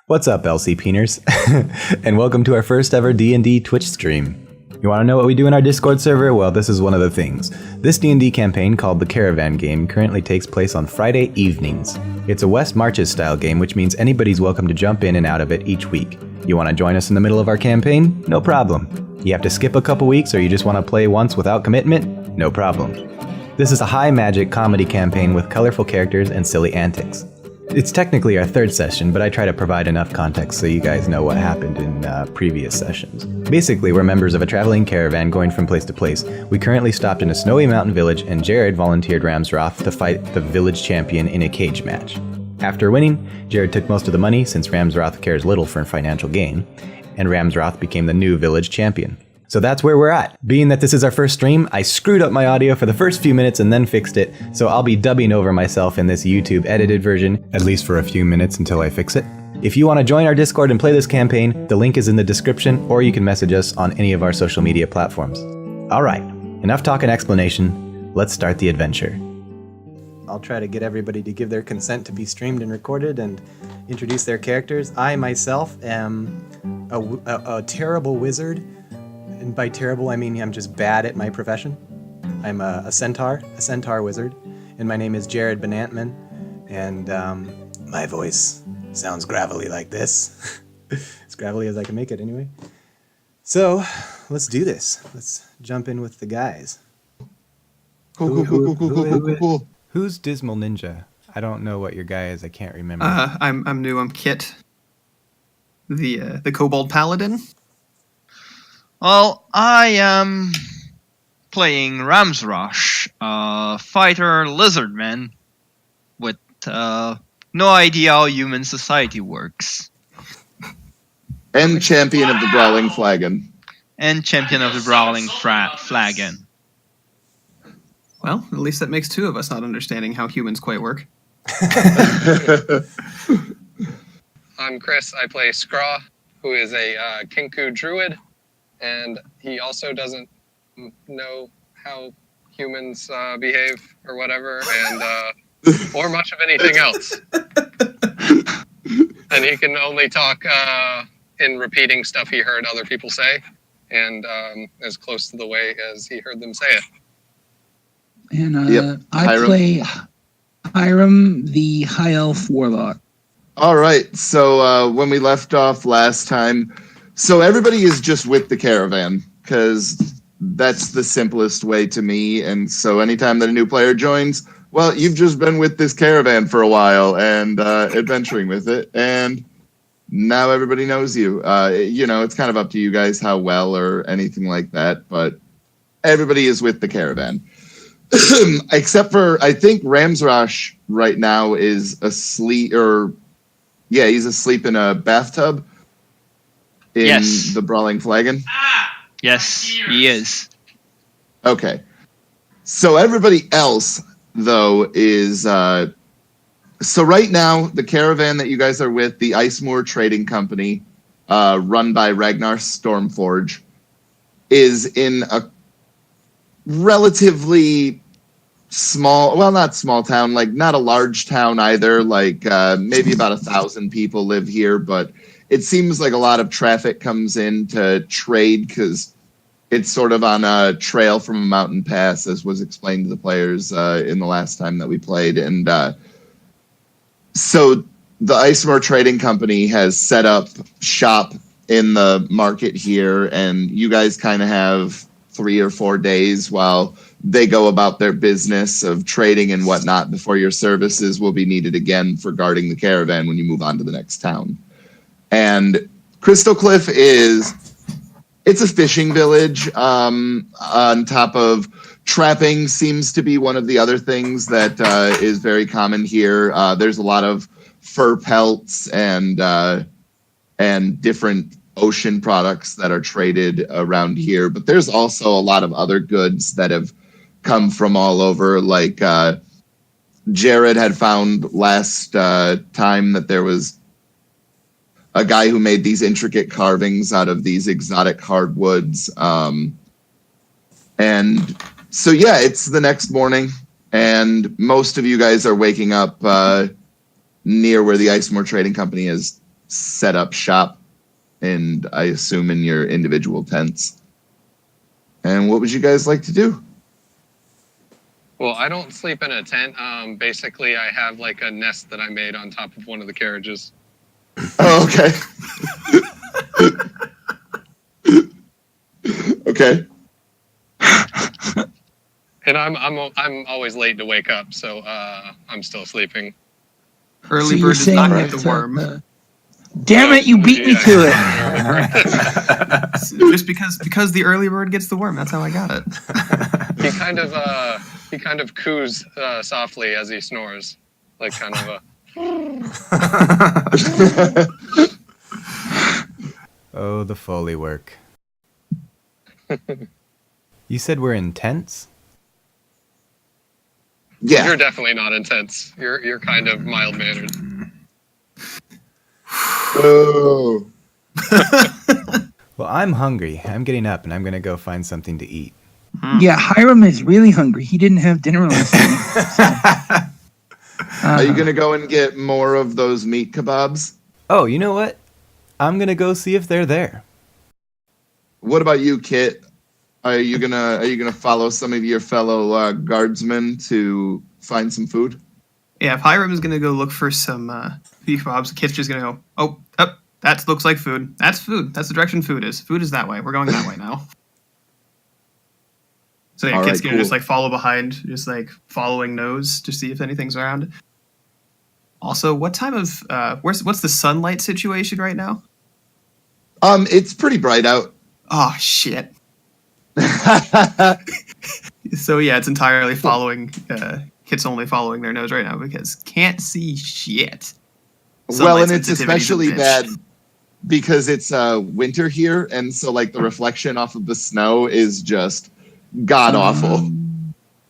What's up, LC Peeners? And welcome to our first ever D&D Twitch stream. You want to know what we do in our Discord server? Well, this is one of the things. This D&D campaign, called the Caravan game, currently takes place on Friday evenings. It's a West Marches style game, which means anybody's welcome to jump in and out of it each week. You want to join us in the middle of our campaign? No problem. You have to skip a couple weeks, or you just want to play once without commitment? No problem. This is a high magic comedy campaign with colorful characters and silly antics. It's technically our third session, but I try to provide enough context so you guys know what happened in previous sessions. Basically, we're members of a traveling caravan going from place to place. We currently stopped in a snowy mountain village, and Jared volunteered Ramsroth to fight the village champion in a cage match. After winning, Jared took most of the money since Ramsroth cares little for financial gain, and Ramsroth became the new village champion. So that's where we're at. Being that this is our first stream, I screwed up my audio for the first few minutes and then fixed it, so I'll be dubbing over myself in this YouTube edited version, at least for a few minutes until I fix it. If you want to join our Discord and play this campaign, the link is in the description, or you can message us on any of our social media platforms. Alright, enough talk and explanation, let's start the adventure. I'll try to get everybody to give their consent to be streamed and recorded and introduce their characters. I myself am a terrible wizard. And by terrible, I mean I'm just bad at my profession. I'm a centaur wizard, and my name is Jared Benantman, and my voice sounds gravelly like this. As gravelly as I can make it, anyway. So, let's do this. Let's jump in with the guys. Cool. Who's Dismal Ninja? I don't know what your guy is. I can't remember. I'm new. I'm Kit, the Kobold Paladin. Well, I am playing Ramsrosh, a fighter lizardman with no idea how human society works. And champion of the Brawling Flagon. And champion of the Brawling Flagon. Well, at least that makes two of us not understanding how humans quite work. I'm Chris. I play Scraw, who is a Kinku druid. And he also doesn't know how humans behave or whatever, and or much of anything else. And he can only talk in repeating stuff he heard other people say, and as close to the way as he heard them say it. And I play Hiram, the High Elf Warlock. All right, so when we left off last time, so everybody is just with the caravan, because that's the simplest way to me. And so anytime that a new player joins, well, you've just been with this caravan for a while and adventuring with it. And now everybody knows you. It's kind of up to you guys how well or anything like that. But everybody is with the caravan. Except for, I think Ramsrosh right now is asleep, he's asleep in a bathtub. In the Brawling Flagon? Yes, he is. Okay. So everybody else, though, is... so right now, the caravan that you guys are with, the Icemoor Trading Company, run by Ragnar Stormforge, is in a relatively small... Well, not small town, not a large town either. Maybe about 1,000 people live here, but... It seems like a lot of traffic comes in to trade because it's sort of on a trail from a mountain pass, as was explained to the players in the last time that we played. And so the Icemoor Trading Company has set up shop in the market here, and you guys kind of have 3 or 4 days while they go about their business of trading and whatnot before your services will be needed again for guarding the caravan when you move on to the next town. And Crystal Cliff it's a fishing village. On top of trapping seems to be one of the other things that is very common here. There's a lot of fur pelts and different ocean products that are traded around here. But there's also a lot of other goods that have come from all over. Jared had found last time that there was a guy who made these intricate carvings out of these exotic hardwoods. And so, it's the next morning, and most of you guys are waking up near where the Icemoor Trading Company is set up shop, and I assume in your individual tents. And what would you guys like to do? Well, I don't sleep in a tent. Basically, I have like a nest that I made on top of one of the carriages. Oh, okay. Okay. And I'm always late to wake up, so I'm still sleeping. Early So bird you're does not saying get the that, worm. Damn it! You beat me to it. Just because the early bird gets the worm. That's how I got it. He kind of coos softly as he snores, like kind of a. Oh, the Foley work. You said we're in tents? Yeah. You're definitely not intense. You're kind of mild mannered. Oh. Well, I'm hungry. I'm getting up and I'm going to go find something to eat. Yeah, Hiram is really hungry. He didn't have dinner last night. Are you going to go and get more of those meat kebabs? Oh, you know what? I'm going to go see if they're there. What about you, Kit? Are you gonna follow some of your fellow guardsmen to find some food? Yeah, if Hiram is gonna go look for some beef kebabs, Kit's just gonna go, oh, that looks like food. That's food. That's the direction food is. Food is that way. We're going that way now. So yeah, All Kit's right, gonna just cool. like follow behind, just like following nose to see if anything's around. Also, what time of what's the sunlight situation right now? It's pretty bright out. Oh shit. So yeah, it's entirely following. Kit's only following their nose right now because can't see shit. Well, and Sunlight it's sensitivity's a especially bitch. bad because it's winter here, and so like the reflection off of the snow is just god awful.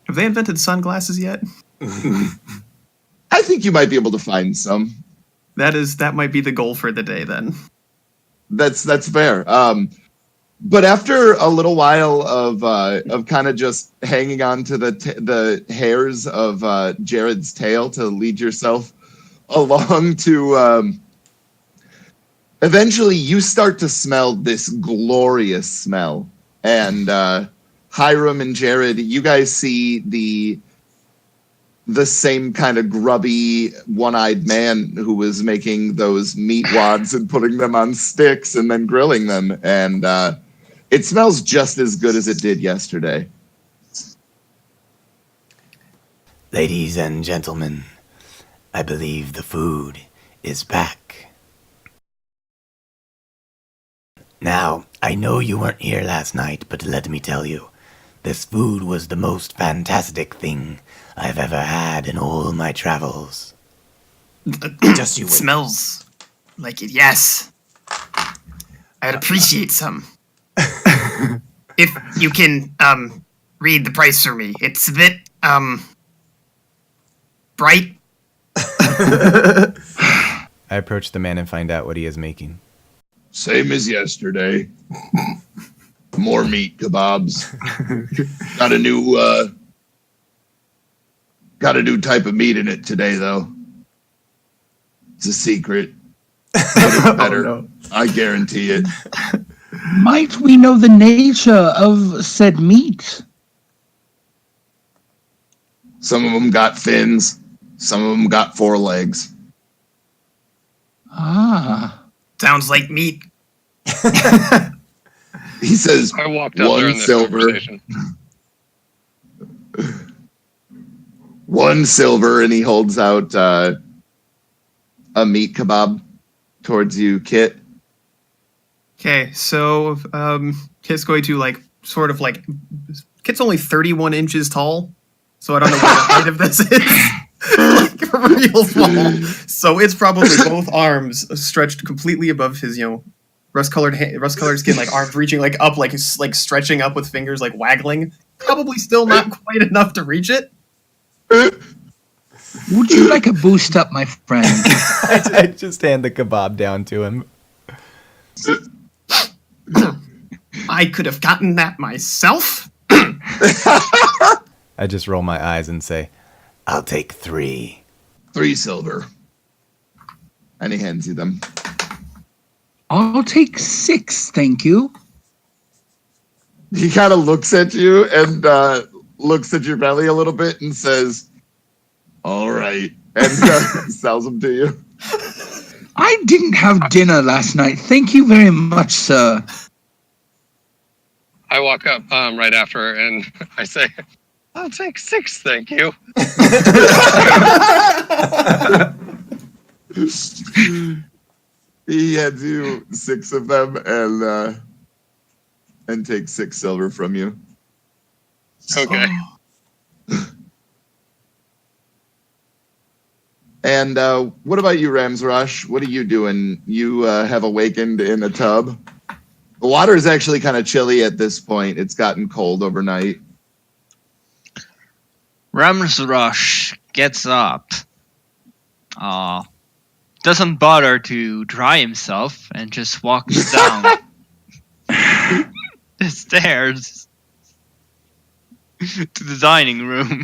Have they invented sunglasses yet? I think you might be able to find some. That might be the goal for the day then. That's fair. But after a little while of kind of just hanging on to the hairs of Jared's tail to lead yourself along to eventually you start to smell this glorious smell. And Hiram and Jared, you guys see the same kind of grubby, one-eyed man who was making those meat wads and putting them on sticks and then grilling them. And it smells just as good as it did yesterday. Ladies and gentlemen, I believe the food is back. Now, I know you weren't here last night, but let me tell you, this food was the most fantastic thing I've ever had in all my travels. Just you It wait. smells like it, yes. I'd appreciate some. If you can read the price for me. It's a bit bright. I approach the man and find out what he is making. Same as yesterday. More meat kebabs. Got a new type of meat in it today, though. It's a secret. But it's better. no. I guarantee it. Might we know the nature of said meat? Some of them got fins. Some of them got 4 legs. Ah. Sounds like meat. He says I walked up One during this silver. conversation. 1 silver, and he holds out a meat kebab towards you, Kit. Okay, so Kit's going to like sort of like Kit's only 31 inches tall, so I don't know what the height of this is. Like real small. So it's probably both arms stretched completely above his, rust-colored skin, like arms reaching like up, like stretching up with fingers like waggling. Probably still not quite enough to reach it. Would you like a boost up, my friend? I just hand the kebab down to him. I could have gotten that myself. I just roll my eyes and say, I'll take 3. 3 silver. And he hands you them. I'll take 6, thank you. He kind of looks at you and looks at your belly a little bit and says, "All right," and sells them to you. I didn't have dinner last night. Thank you very much, sir. I walk up right after and I say, I'll take 6, thank you. He hands you 6 of them and takes 6 silver from you. Okay. And what about you, Ramsrush? What are you doing? You have awakened in a tub. The water is actually kind of chilly at this point. It's gotten cold overnight. Ramsrush gets up. Doesn't bother to dry himself and just walks down the stairs to the dining room.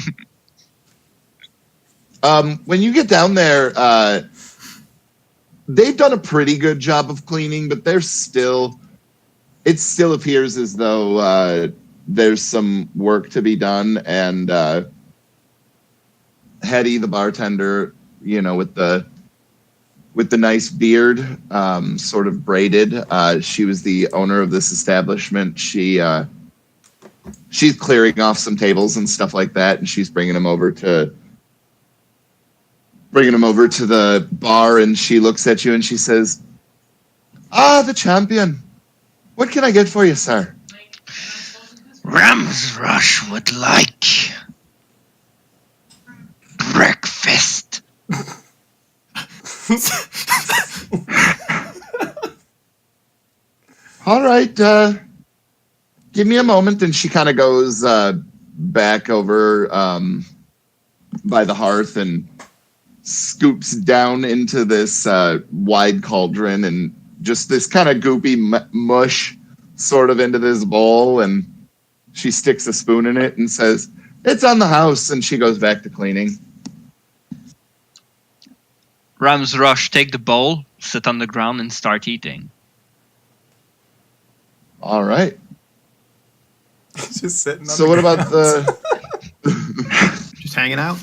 When you get down there, they've done a pretty good job of cleaning, but it still appears as though there's some work to be done. And Hetty, the bartender, with the nice beard, sort of braided, she was the owner of this establishment. She's clearing off some tables and stuff like that, and she's bringing them over to the bar, and she looks at you and she says, the champion. What can I get for you, sir? Ramsrush would like breakfast. All right, give me a moment. And she kind of goes back over by the hearth and scoops down into this wide cauldron and just this kind of goopy mush sort of into this bowl. And she sticks a spoon in it and says, "It's on the house." And she goes back to cleaning. Ramsrush take the bowl, sit on the ground, and start eating. All right. Just sitting on So what about the... Just hanging out.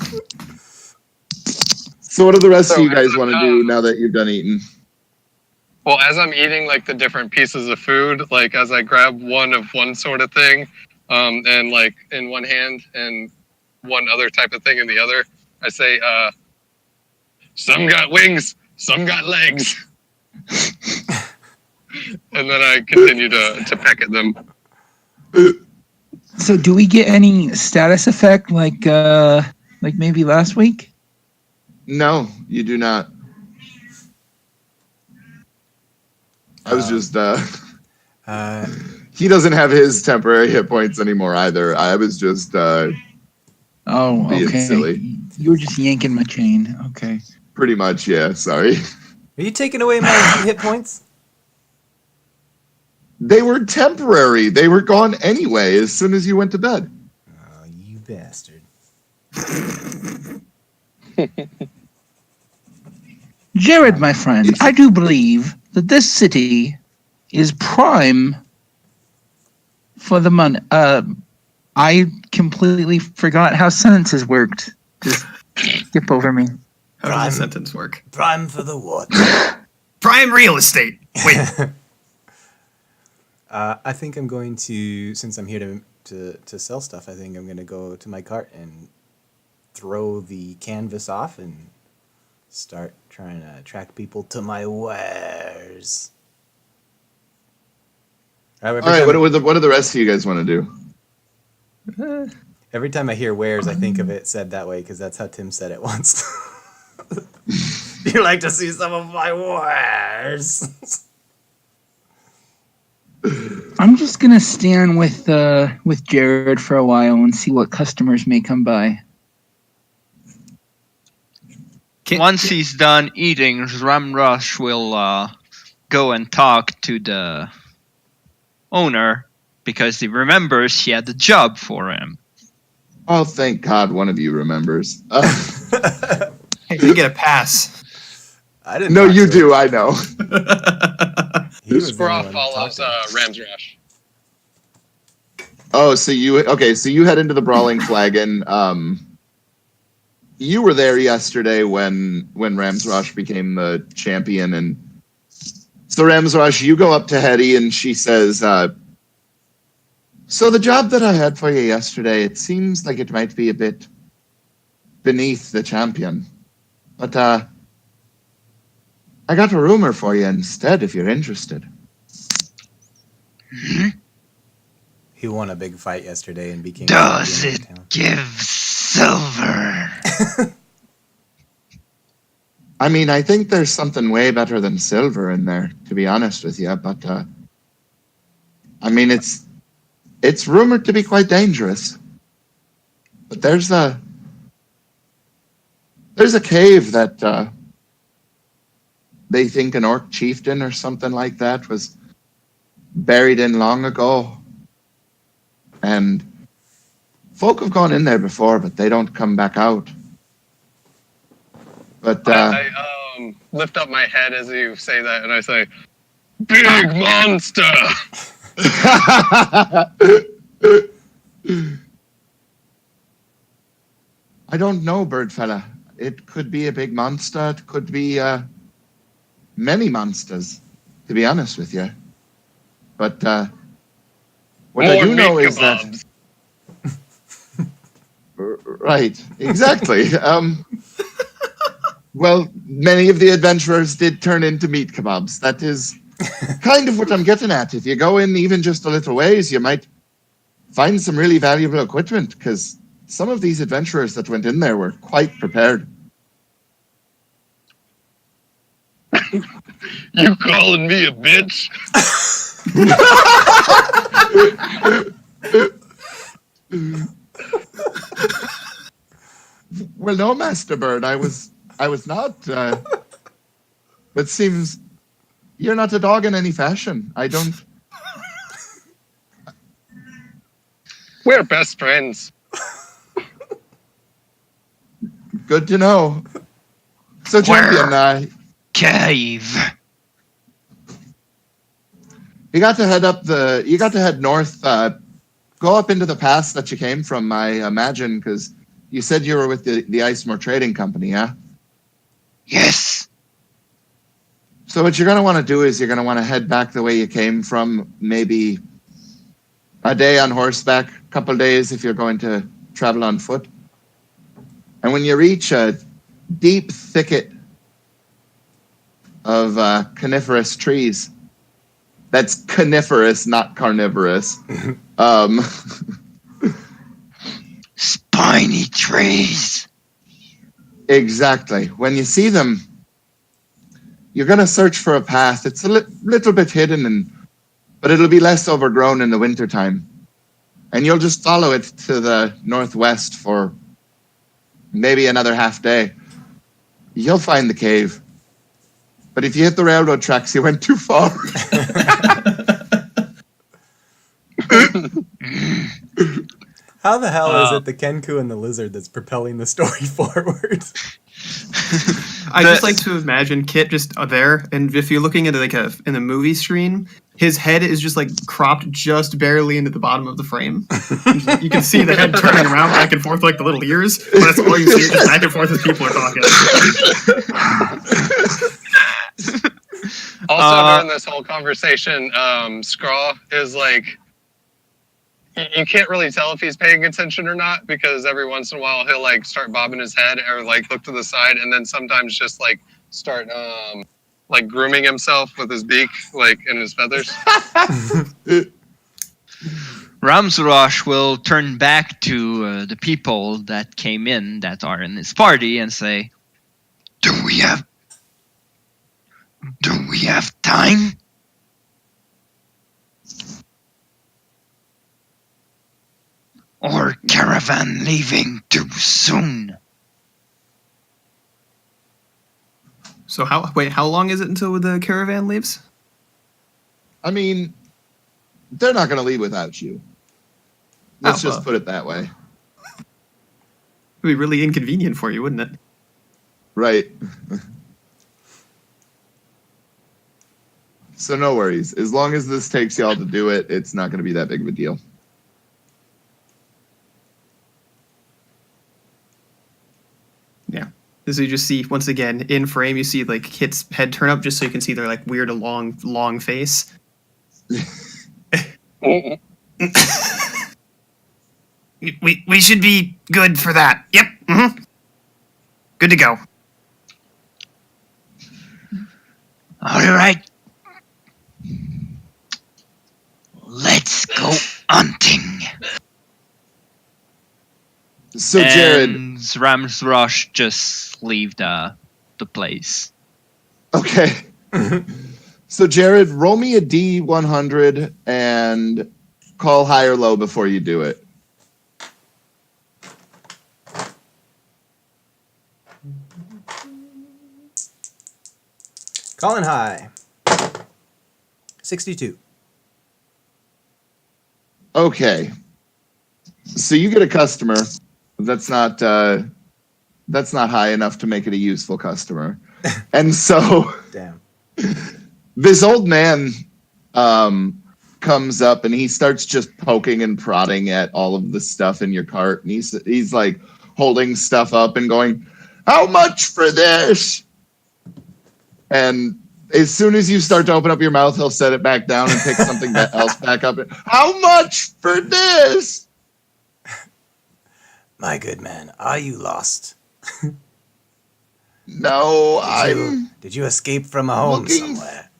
So what do the rest So of you guys as want to do now that you're done eating? Well, as I'm eating like the different pieces of food, like as I grab one of one sort of thing, and like in one hand and one other type of thing in the other, I say, some got wings, some got legs. And then I continue to peck at them. So do we get any status effect like maybe last week? No, you do not. I was just he doesn't have his temporary hit points anymore either. I was just Oh, being okay. silly. You were just yanking my chain. Okay. Pretty much, yeah, sorry. Are you taking away my hit points? They were temporary. They were gone anyway as soon as you went to bed. Oh, you bastard. Jared, my friend, I do believe that this city is prime for the money. I completely forgot how sentences worked. Just skip over me. How does a sentence work? Prime for the what? Prime real estate. Wait. I think I'm going to, since I'm here to sell stuff, I think I'm going to go to my cart and throw the canvas off and start trying to attract people to my wares. All right, what do the rest of you guys want to do? Every time I hear wares, I think of it said that way because that's how Tim said it once. You like to see some of my wares? I'm just gonna stand with Jared for a while and see what customers may come by. Once he's done eating, Ramrush will go and talk to the owner because he remembers he had the job for him. Oh, thank God one of you remembers. Hey, you get a pass. I didn't. No, talk you to do, I know. He was the Scraw only one follows talking. Ramsrush. Oh, so you head into the Brawling Flagon. You were there yesterday when Ramsrosh became the champion, and so Ramsrosh, you go up to Hetty, and she says, "So the job that I had for you yesterday, it seems like it might be a bit beneath the champion, but I got a rumor for you instead, if you're interested." He won a big fight yesterday and became Does champion it of the town. give silver? I mean, I think there's something way better than silver in there, to be honest with you. But I mean, it's rumored to be quite dangerous. But there's a cave that they think an orc chieftain or something like that was buried in long ago, and folk have gone in there before, but they don't come back out. But I lift up my head as you say that, and I say, "Big monster!" I don't know, bird fella. It could be a big monster. It could be many monsters, to be honest with you. But what I More do know meat is that kebabs. right, exactly. Well, many of the adventurers did turn into meat kebabs. That is kind of what I'm getting at. If you go in even just a little ways, you might find some really valuable equipment, because some of these adventurers that went in there were quite prepared. You calling me a bitch? Well, no, Master Bird, I was not. But seems you're not a dog in any fashion. I don't. We're best friends. Good to know. So, champion, Cave. you got to head north. Go up into the pass that you came from, I imagine, because you said you were with the Icemore Trading Company, yeah? Yes. So what you're going to want to do is you're going to want to head back the way you came from, maybe a day on horseback, a couple days if you're going to travel on foot. And when you reach a deep thicket of coniferous trees, that's coniferous, not carnivorous. Spiny trees. Exactly. When you see them, you're going to search for a path. It's a little bit hidden, but it'll be less overgrown in the wintertime. And you'll just follow it to the northwest for maybe another half day. You'll find the cave. But if you hit the railroad tracks, you went too far. How the hell is it the Kenku and the lizard that's propelling the story forward? I just like to imagine Kit just there, and if you're looking at it in a movie screen, his head is just like cropped just barely into the bottom of the frame. You can see the head turning around back and forth like the little ears, but that's all you see, just back and forth as people are talking. Also, during this whole conversation, Scraw is like, you can't really tell if he's paying attention or not, because every once in a while he'll like start bobbing his head or like look to the side, and then sometimes just like start like grooming himself with his beak, like and his feathers. Ramsrosh will turn back to the people that came in that are in his party and say, Do we have time? Or Caravan leaving too soon? So how long is it until the caravan leaves? I mean, they're not going to leave without you. Let's just put it that way. It'd be really inconvenient for you, wouldn't it? So no worries. As long as this takes y'all to do it, it's not going to be that big of a deal. Yeah. So you just see, once again, in frame, you see like Kit's head turn up just so you can see their like weird long face. we should be good for that. Yep. Mm-hmm. Good to go. All right. Let's go hunting. So Jared, And Ram's Rush just leave the place. okay. So Jared, roll me a D100 and call high or low before you do it. Calling high. 62. Okay. So you get a customer. That's not high enough to make it a useful customer. And so Damn. this old man comes up and he starts just poking and prodding at all of the stuff in your cart. And he's like holding stuff up and going, "How much for this?" And as soon as you start to open up your mouth, he'll set it back down and pick something else back up. "How much for this?" My good man, are you lost? No, Did you escape from a home looking- somewhere?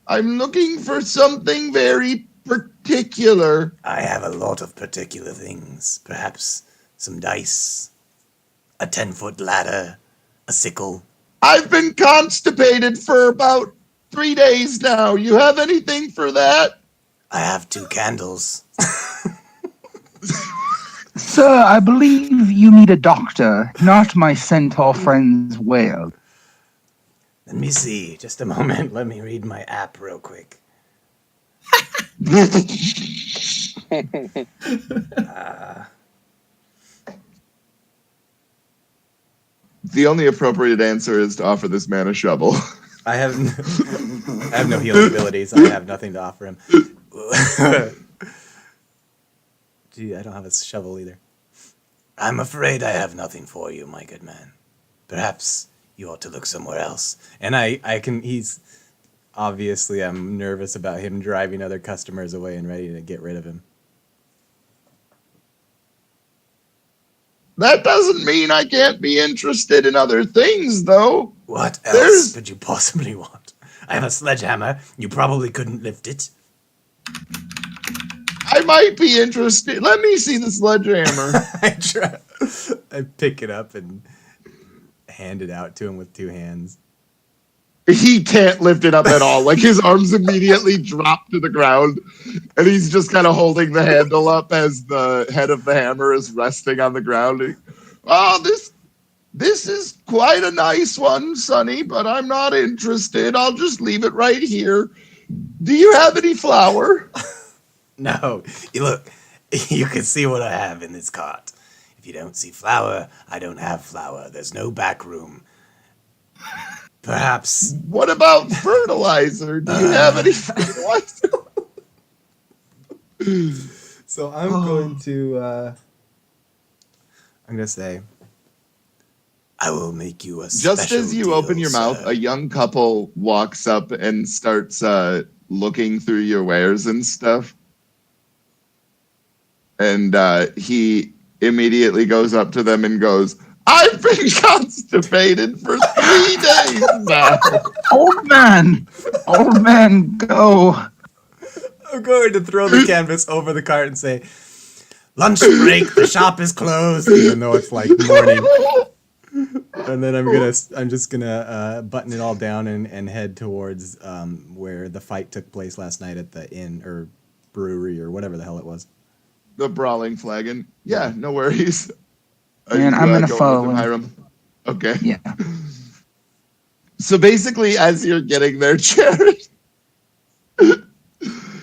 I'm looking for something very particular. I have a lot of particular things. Perhaps some dice, a 10-foot ladder, a sickle. I've been constipated for about 3 days now. You have anything for that? I have 2 candles. Sir, I believe you need a doctor, not my centaur friend's whale. Let me see. Just a moment. Let me read my app real quick. The only appropriate answer is to offer this man a shovel. I have no healing abilities. I have nothing to offer him. Gee, I don't have a shovel either. I'm afraid I have nothing for you, my good man. Perhaps you ought to look somewhere else. And he's obviously, I'm nervous about him driving other customers away and ready to get rid of him. That doesn't mean I can't be interested in other things, though. What else There's- could you possibly want? I have a sledgehammer. You probably couldn't lift it. I might be interested. Let me see the sledgehammer. I pick it up and hand it out to him with 2 hands. He can't lift it up at all. Like his arms immediately drop to the ground, and he's just kind of holding the handle up as the head of the hammer is resting on the ground. "Oh, this is quite a nice one, Sonny, but I'm not interested. I'll just leave it right here. Do you have any flour?" No. Look, you can see what I have in this cart. If you don't see flour, I don't have flour. There's no back room. Perhaps. What about fertilizer? Do you have any fertilizer? So I'm going to say, I will make you a special Just as you deal, open your mouth, sir. a young couple walks up and starts looking through your wares and stuff. And he immediately goes up to them and goes, "I've been constipated for 3 days now." Old man, go. I'm going to throw the canvas over the cart and say, "Lunch break, the shop is closed," even though it's like morning. And then I'm just gonna button it all down and head towards where the fight took place last night at the inn or brewery or whatever the hell it was. The Brawling Flagon. Yeah, no worries. Are Man, you, I'm gonna going follow with him. Hiram? Okay. Yeah. So basically, as you're getting there, Jared,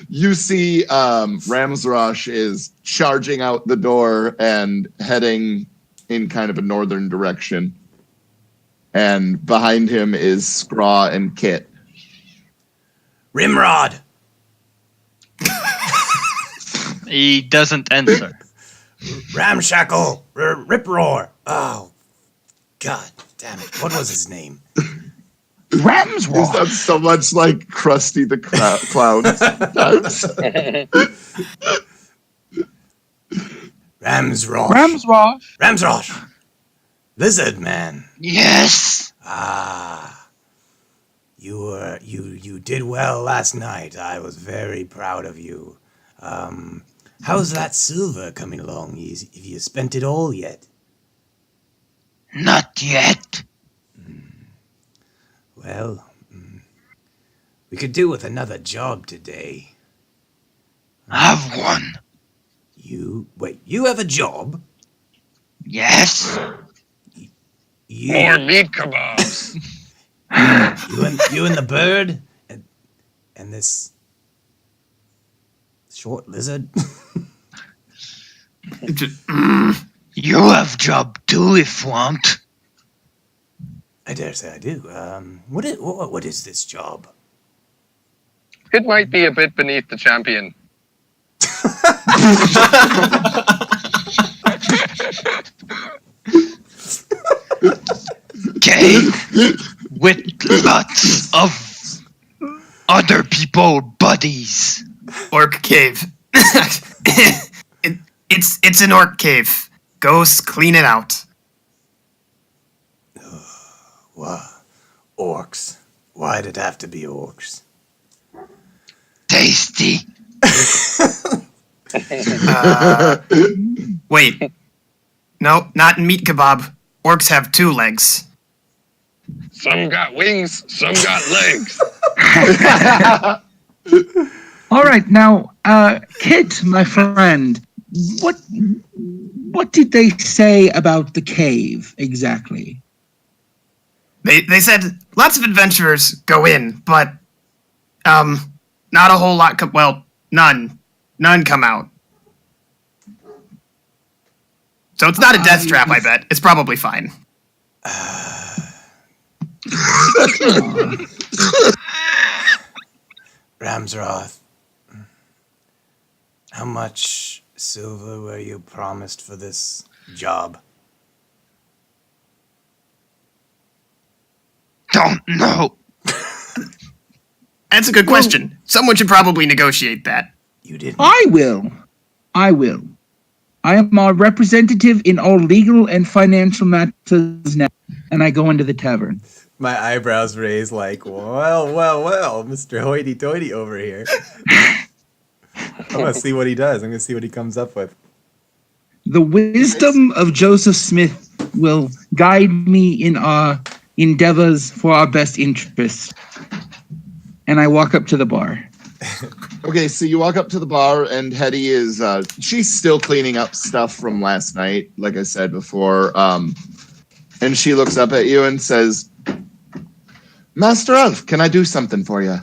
you see Ramsrosh is charging out the door and heading in kind of a northern direction. And behind him is Scraw and Kit. Rimrod! He doesn't answer. Ramshackle! Riproar! Oh, God damn it. What was his name? Ram's He Rock. sounds so much like Krusty the Clown sometimes. Ramsrosh. Ramsrosh. Ramsrosh! Lizard man. Yes. Ah. You did well last night. I was very proud of you. How's that silver coming along? Have you spent it all yet? Not yet. Well, we could do with another job today. Have one. You have a job? Yes. You, More meat kebabs. you and the bird? And this short lizard? You have job too if want. I dare say I do. What is this job? It might be a bit beneath the champion. Cave with lots of other people bodies. Orc cave. It's an orc cave. Go clean it out. Wow. Orcs. Why'd it have to be orcs? Tasty. Wait. No, not in meat kebab. Orcs have 2 legs. Some got wings, some got legs. All right, now, Kit, my friend, what did they say about the cave exactly? They said lots of adventurers go in, but not a whole lot. None come out. So it's not a death trap. I bet it's probably fine. Ramsroth, how much silver were you promised for this job? Don't know. That's a good question. Someone should probably negotiate that. You didn't. I will. I am our representative in all legal and financial matters now, and I go into the tavern. My eyebrows raise like, well, Mr. Hoity-toity over here. I'm going to see what he does. I'm going to see what he comes up with. The wisdom of Joseph Smith will guide me in our endeavors for our best interest. And I walk up to the bar. Okay, so you walk up to the bar, and Hetty is, she's still cleaning up stuff from last night, like I said before. And she looks up at you and says, Master Elf, can I do something for you?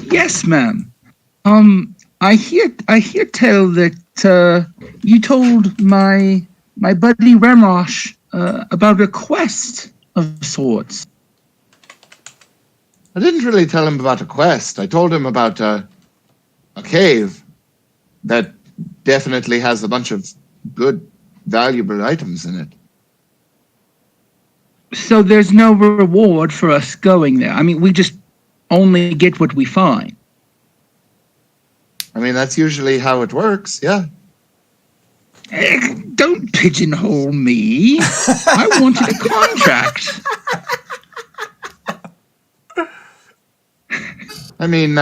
Yes, ma'am. I hear tell that you told my buddy Ramrosh about a quest of sorts. I didn't really tell him about a quest. I told him about a cave that definitely has a bunch of good, valuable items in it. So there's no reward for us going there. I mean, we just only get what we find. I mean, that's usually how it works, yeah. Don't pigeonhole me. I wanted a contract. I mean,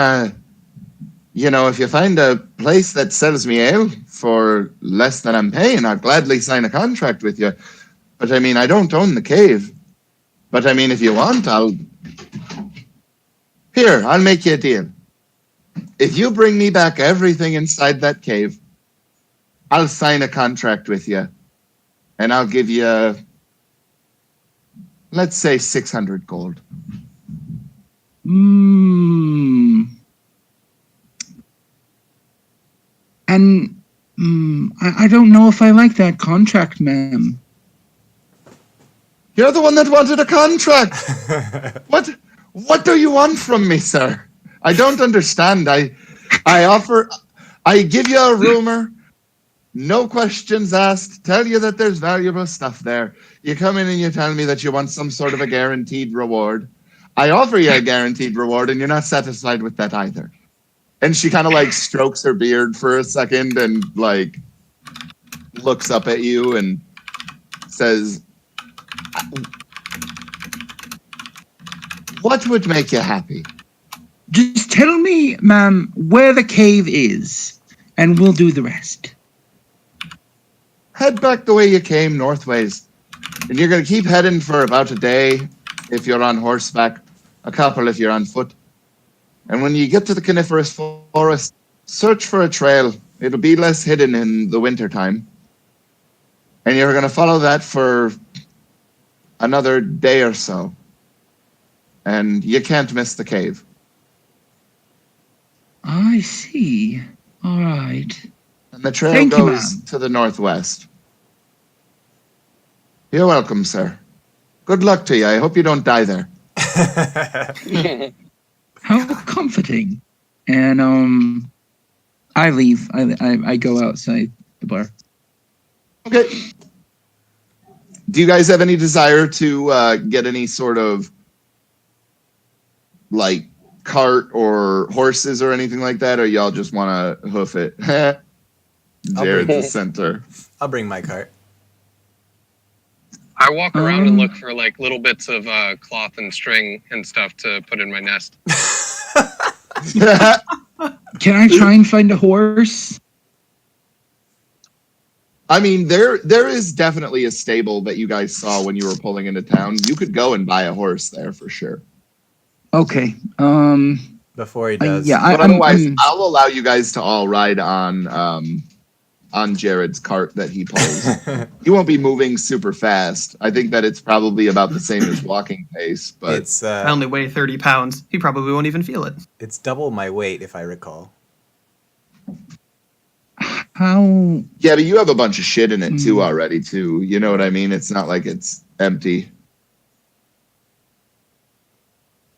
if you find a place that sells me ale for less than I'm paying, I'd gladly sign a contract with you. But I mean, I don't own the cave. But I mean, if you want, I'll make you a deal. If you bring me back everything inside that cave, I'll sign a contract with you. And I'll give you, let's say 600 gold. And I don't know if I like that contract, ma'am. You're the one that wanted a contract. What do you want from me, sir? I don't understand. I give you a rumor, no questions asked, tell you that there's valuable stuff there. You come in and you tell me that you want some sort of a guaranteed reward. I offer you a guaranteed reward, and you're not satisfied with that either. And she kind of like strokes her beard for a second and like looks up at you and says, what would make you happy? Just tell me, ma'am, where the cave is, and we'll do the rest. Head back the way you came, northways. And you're going to keep heading for about a day if you're on horseback, a couple if you're on foot. And when you get to the coniferous forest, search for a trail. It'll be less hidden in the wintertime. And you're going to follow that for another day or so. And you can't miss the cave. I see. All right. And the trail Thank you, goes ma'am. to the northwest. You're welcome, sir. Good luck to you. I hope you don't die there. How comforting. And I leave. I go outside the bar. Okay. Do you guys have any desire to get any sort of like cart or horses or anything like that, or y'all just want to hoof it? Jared's the center. I'll bring my cart. I walk around and look for like little bits of cloth and string and stuff to put in my nest. Can I try and find a horse? I mean, there is definitely a stable that you guys saw when you were pulling into town. You could go and buy a horse there for sure. Okay. Before he does. Yeah, But otherwise, I'll allow you guys to all ride on Jared's cart that he pulls. He won't be moving super fast. I think that it's probably about the same as walking pace, but It's I only weigh 30 pounds. He probably won't even feel it. it's double my weight if I recall. how? yeah, but you have a bunch of shit in it too already too. You know what I mean? It's not like it's empty.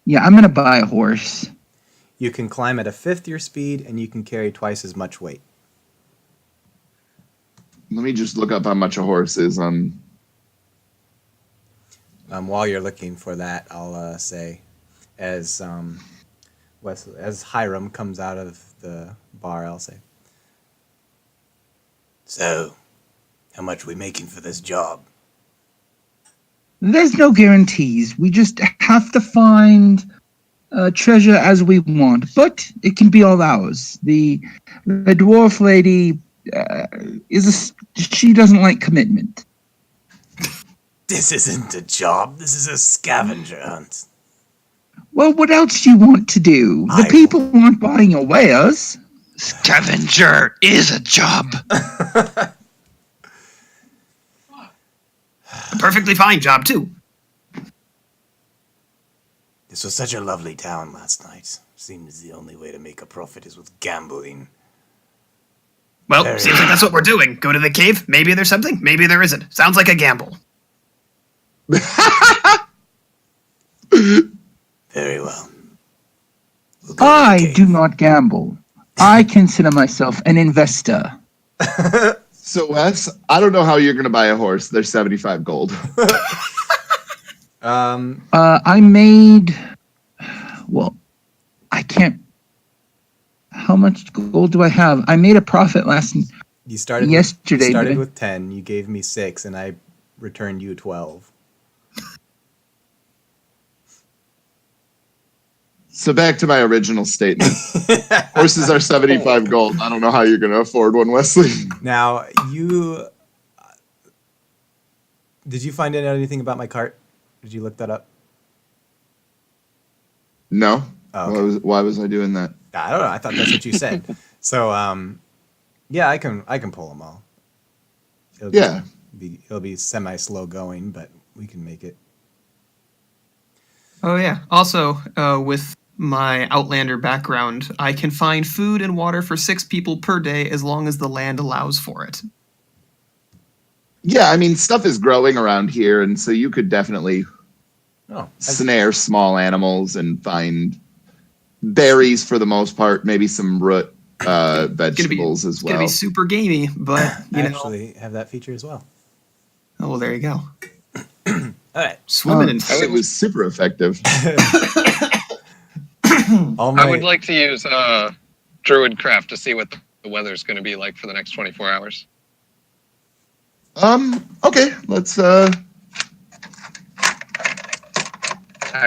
Yeah, I'm gonna buy a horse. You can climb at a fifth your speed, and you can carry twice as much weight. Let me just look up how much a horse is on. While you're looking for that, I'll say, as as Hiram comes out of the bar, I'll say, So, how much we making for this job? There's no guarantees. We just have to find treasure as we want, but it can be all ours. The dwarf lady she doesn't like commitment. This isn't a job, this is a scavenger hunt. Well, what else do you want to do? The I- people aren't buying your wares. Scavenger is a job. A perfectly fine job, too. This was such a lovely town last night. Seems the only way to make a profit is with gambling. Well, Very seems like that's what we're doing. Go to the cave. Maybe there's something. Maybe there isn't. Sounds like a gamble. Very well. We'll go to the I cave. do not gamble. I consider myself an investor. So Wes, I don't know how you're gonna buy a horse. They're 75 gold. I made. Well, I can't. How much gold do I have? I made a profit you started yesterday. You started but with 10. You gave me 6, and I returned you 12. So back to my original statement. Horses are 75 gold. I don't know how you're gonna afford one, Wesley. Now, did you find out anything about my cart? Did you look that up? No. Oh, okay. Why was I doing that? I don't know. I thought that's what you said. So, yeah, I can pull them all. It'll be semi-slow going, but we can make it. Oh, yeah. Also, with my Outlander background, I can find food and water for 6 people per day as long as the land allows for it. Yeah, I mean, stuff is growing around here, and so you could definitely Oh, snare small animals and find berries for the most part, maybe some root vegetables as It's gonna be well. super gamey, but I actually have that feature as well. Oh, well, there you go. All right. Swimming in It was super effective. I would like to use Druidcraft to see what the weather's going to be like for the next 24 hours. Okay, let's I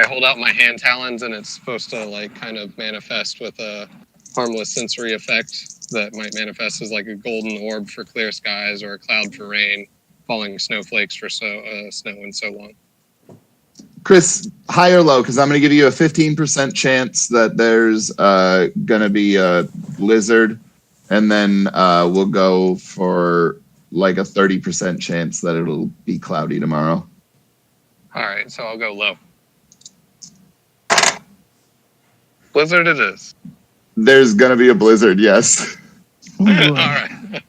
hold out my hand talons, and it's supposed to like kind of manifest with a harmless sensory effect that might manifest as like a golden orb for clear skies or a cloud for rain, falling snowflakes for snow and so on. Chris, high or low? Because I'm going to give you a 15% chance that there's going to be a blizzard, and then we'll go for like a 30% chance that it'll be cloudy tomorrow. All right, so I'll go low. Blizzard it is. There's going to be a blizzard, yes. All right.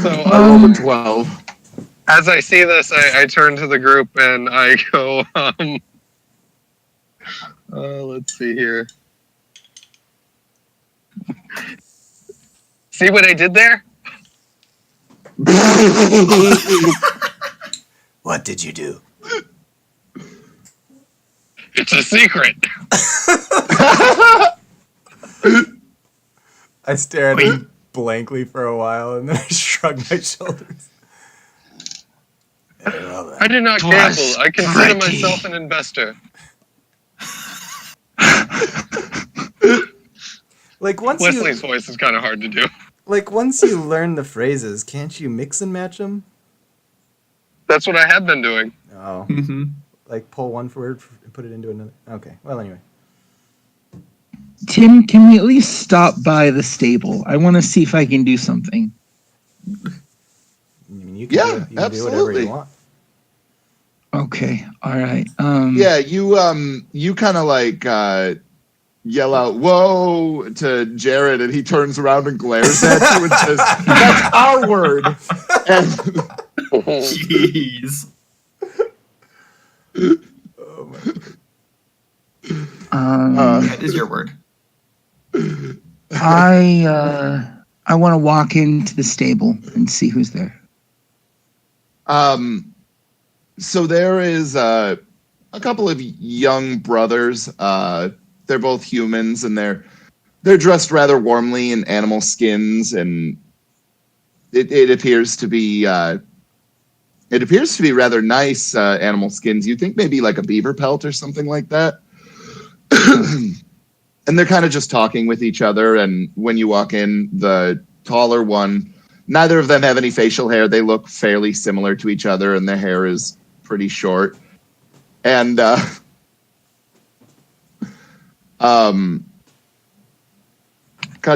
So I rolled a 12. as I see this, I turn to the group and I go, let's see here. See what I did there? What did you do? It's a secret. I stare at him blankly for a while and then I shrug my shoulders. I do not gamble. I consider myself an investor. Like once Wesley's voice is kind of hard to do. Like once you learn the phrases, can't you mix and match them? That's what I have been doing. Oh. Like pull one word and put it into another. Okay. Well, anyway. Tim, can we at least stop by the stable? I want to see if I can do something. I mean, you can do whatever absolutely. you want. Okay. All right. Yeah, you kind of like yell out "Whoa" to Jared, and he turns around and glares at you and says, "That's our word." And Jeez. Oh my. That is your word. I want to walk into the stable and see who's there. So there is a couple of young brothers. They're both humans, and they're dressed rather warmly in animal skins, and it appears to be rather nice animal skins. You think maybe like a beaver pelt or something like that. And they're kind of just talking with each other. And when you walk in, the taller one, neither of them have any facial hair. They look fairly similar to each other, and their hair is pretty short. And God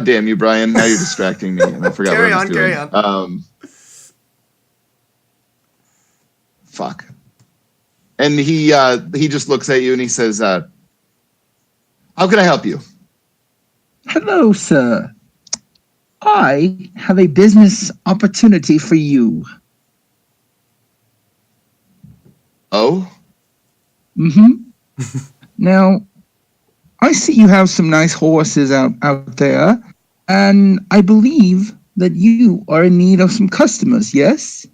damn you, Brian! Now you're distracting me, and I forgot what I was doing. Carry on. Fuck. And he just looks at you and he says, "How can I help you?" Hello, sir. I have a business opportunity for you. Oh? Mm-hmm. Now, I see you have some nice horses out there, and I believe that you are in need of some customers, yes?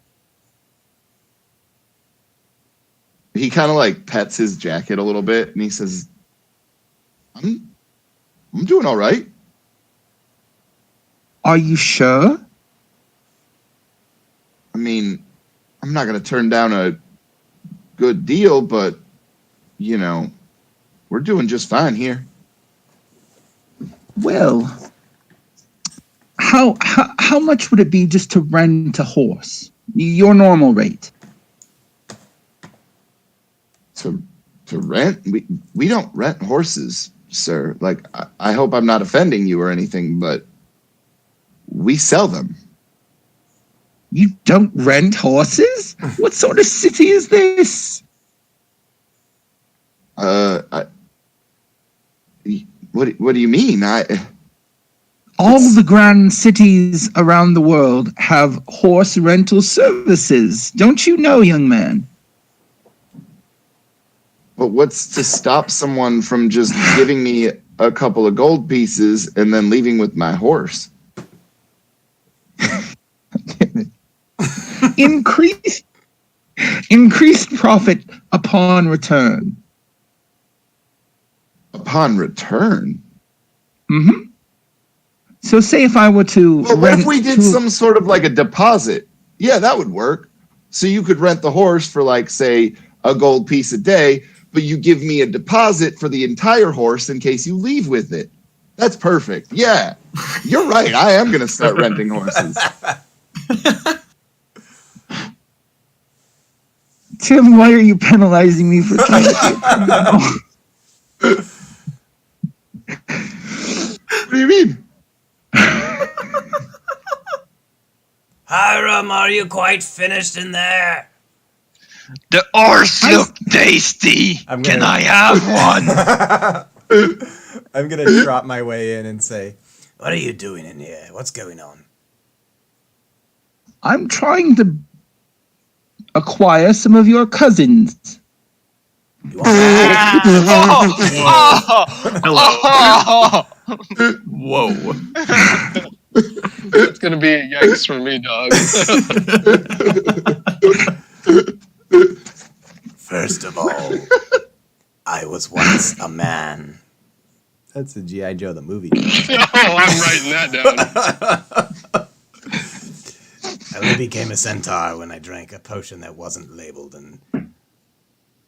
He kind of like pets his jacket a little bit and he says, I'm doing all right. Are you sure? I mean, I'm not going to turn down a good deal, but, you know, we're doing just fine here. Well, how much would it be just to rent a horse? Your normal rate. To rent? We don't rent horses, sir. Like, I hope I'm not offending you or anything, but we sell them. You don't rent horses? What sort of city is this? What do you mean? All the grand cities around the world have horse rental services. Don't you know, young man? But what's to stop someone from just giving me a couple of gold pieces and then leaving with my horse. Increased profit upon return. Upon return? Mm-hmm. So say if I were to Well, what if we did some sort of like a deposit? Yeah, that would work. So you could rent the horse for like, say, a gold piece a day, but you give me a deposit for the entire horse in case you leave with it. That's perfect. Yeah, you're right. I am going to start renting horses. Tim, why are you penalizing me for trying to What do you mean? Hiram, are you quite finished in there? The horse look tasty. Can I have one? I'm gonna drop my way in and say, What are you doing in here? What's going on? I'm trying to acquire some of your cousins. You want that? Oh, Whoa. It's gonna be a yikes for me, dog. First of all, I was once a man. that's a G.I. Joe the movie. Oh, I'm writing that down. I only became a centaur when I drank a potion that wasn't labeled, and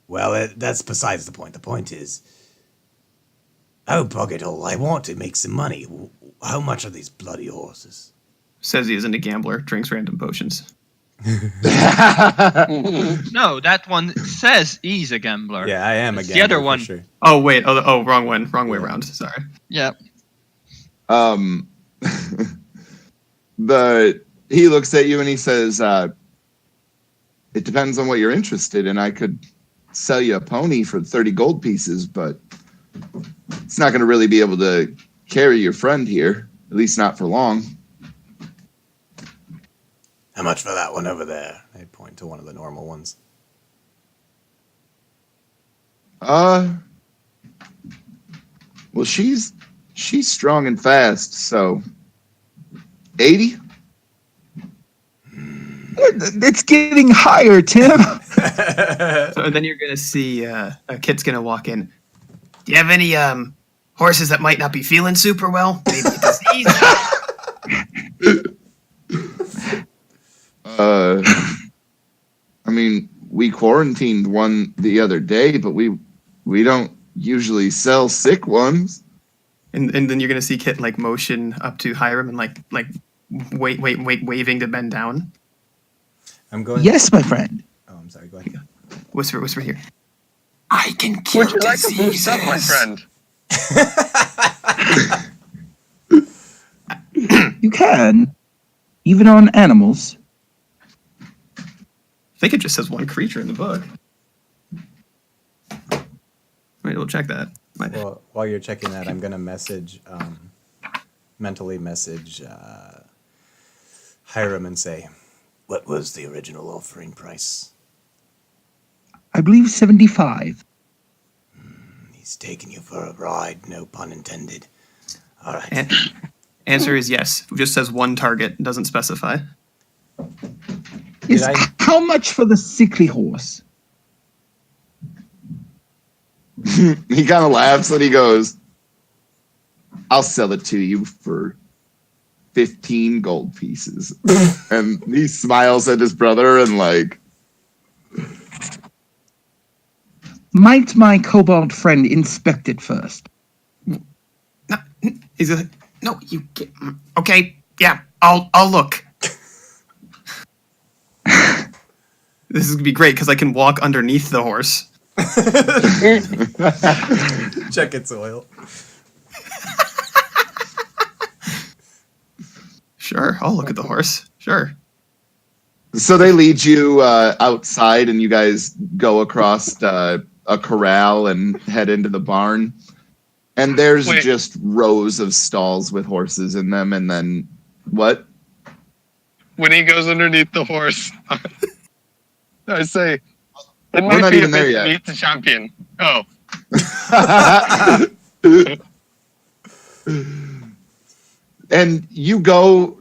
well, that's besides the point. The point is, oh, bug it all! I want to make some money. How much are these bloody horses? Says he isn't a gambler, drinks random potions. no, that one says he's a gambler. Yeah, I am a It's gambler. the other for one. Sure. Oh, wait. Oh, wrong one. Wrong way around. Sorry. Yeah. He looks at you and he says, it depends on what you're interested in. I could sell you a pony for 30 gold pieces, but it's not going to really be able to carry your friend here, at least not for long. How much for that one over there? I point to one of the normal ones. Well, she's strong and fast, so 80? It's getting higher, Tim. So then you're gonna see a kid's gonna walk in. Do you have any horses that might not be feeling super well? Maybe a disease? I mean, we quarantined one the other day, but we don't usually sell sick ones. And then you're gonna see Kit like motion up to Hiram and like waving to bend down. I'm going. Yes, my friend. Oh, I'm sorry. Go ahead. Whisper here. I can cure Would you like a boost up, my friend? You can, even on animals. I think it just says one creature in the book. Wait, we'll check that. Well, while you're checking that, I'm gonna mentally message Hiram and say, What was the original offering price? I believe 75. He's taking you for a ride, no pun intended. All right. And answer is yes. It just says one target, doesn't specify. Yes, I- how much for the sickly horse? He kind of laughs and he goes, I'll sell it to you for 15 gold pieces. And he smiles at his brother and like, Might my kobold friend inspect it first? No, he's like, no, you get, okay, yeah, I'll look. This is gonna be great because I can walk underneath the horse. check its oil. Sure, I'll look at the horse. Sure. so they lead you outside and you guys go across a corral and head into the barn. And there's Wait. just rows of stalls with horses in them. And then what? When he goes underneath the horse, I say, it We're might not be a even there bit yet. to meet the champion. Oh, And you go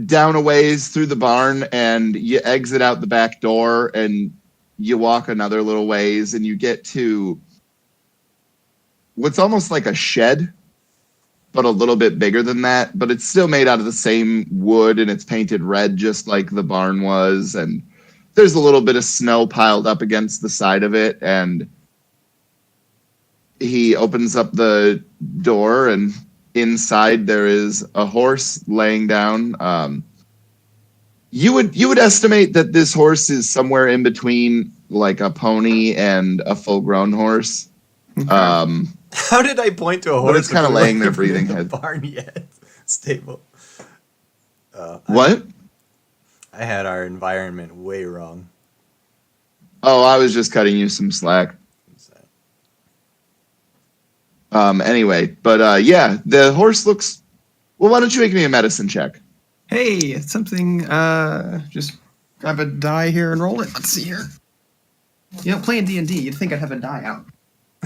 down a ways through the barn and you exit out the back door and you walk another little ways and you get to what's almost like a shed, but a little bit bigger than that. But it's still made out of the same wood and it's painted red just like the barn was. And there's a little bit of snow piled up against the side of it. And he opens up the door and inside there is a horse laying down. You would estimate that this horse is somewhere in between like a pony and a full-grown horse. Okay. How did I point to a horse? But it's kind of laying there breathing in the head. barn yet. Stable. What? I had our environment way wrong. Oh, I was just cutting you some slack. Anyway, but yeah, the horse looks. Well, why don't you make me a medicine check? Hey, it's something. Just grab a die here and roll it. Let's see here. You know, playing D&D, you'd think I'd have a die out.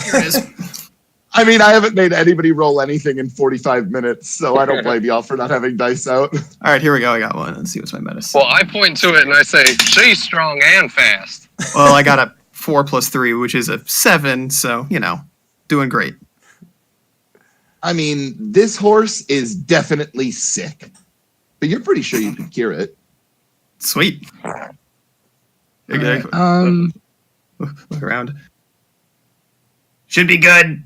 Here it is. I mean, I haven't made anybody roll anything in 45 minutes, so I don't blame y'all for not having dice out. All right, here we go. I got one. Let's see what's my medicine. Well, I point to it and I say, she's strong and fast. Well, I got a 4 + 3, which is a 7. So doing great. I mean, this horse is definitely sick, but you're pretty sure you could cure it. Sweet. Right, Look around. Should be good.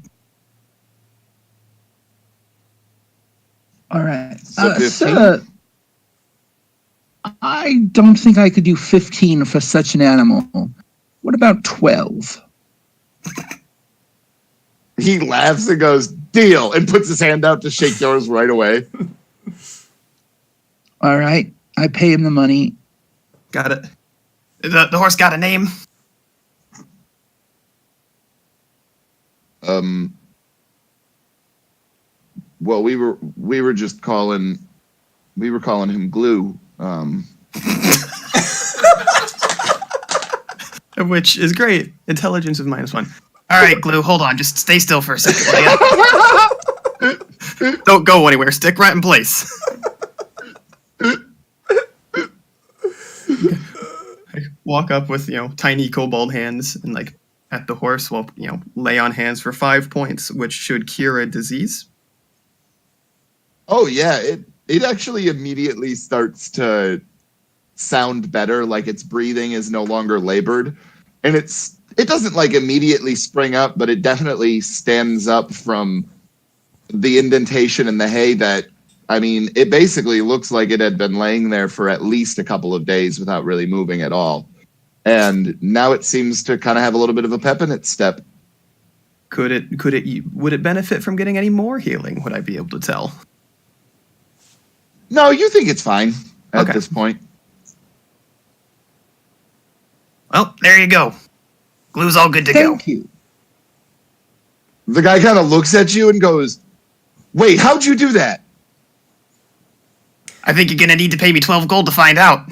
all right. So 15? Sir, I don't think I could do 15 for such an animal. What about 12? He laughs and goes, deal, and puts his hand out to shake yours right away. All right. I pay him the money. Got it. The horse got a name. Well, we were just calling him Glue. Which is great. Intelligence is -1. All right, Glue, hold on. Just stay still for a second, will ya? Don't go anywhere. Stick right in place. I walk up with, tiny kobold hands and, at the horse while, lay on hands for 5 points, which should cure a disease. Oh, yeah. It actually immediately starts to sound better, like its breathing is no longer labored. And it doesn't immediately spring up, but it definitely stands up from the indentation in the hay that, I mean, it basically looks like it had been laying there for at least a couple of days without really moving at all. And now it seems to kind of have a little bit of a pep in its step. Would it benefit from getting any more healing? Would I be able to tell? No, you think it's fine at Okay. this point. Well, there you go. Glue's all good to go. Thank you. The guy kind of looks at you and goes, wait, how'd you do that? I think you're gonna need to pay me 12 gold to find out.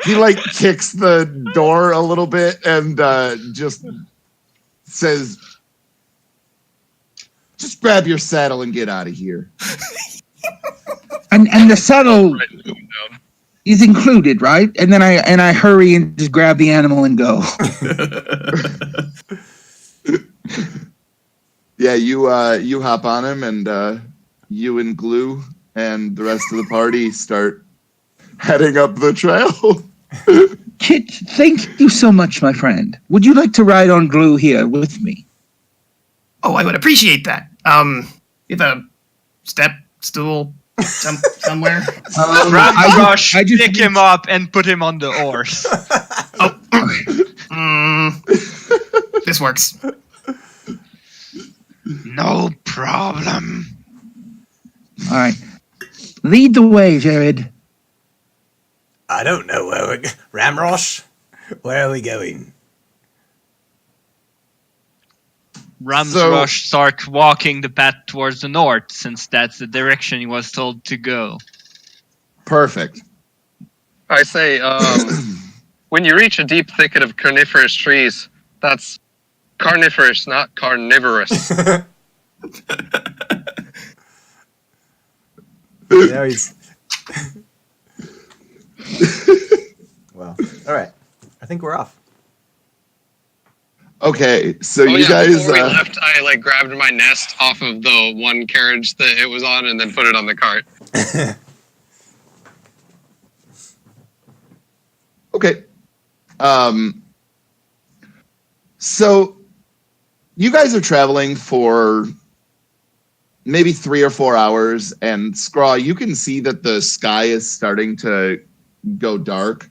He kicks the door a little bit and just says, just grab your saddle and get out of here. And the saddle is included, right? And then I hurry and just grab the animal and go. Yeah, you hop on him and you and Glue and the rest of the party start heading up the trail. Kit, thank you so much, my friend. Would you like to ride on Glue here with me? Oh, I would appreciate that. You have a step stool somewhere? Rush, I just- pick him up and put him on the horse. This works. No problem. All right. Lead the way, Jared. I don't know where we're Ramrosh, where are we going? Ramsrush starts walking the path towards the north, since that's the direction he was told to go. Perfect. I say, when you reach a deep thicket of coniferous trees, that's Carnivorous, not carnivorous. Yeah, he's. Well, all right. I think we're off. Okay, so Oh you yeah, guys. before we left, I like grabbed my nest off of the one carriage that it was on, and then put it on the cart. Okay. So you guys are traveling for maybe 3 or 4 hours, and Scraw, you can see that the sky is starting to go dark.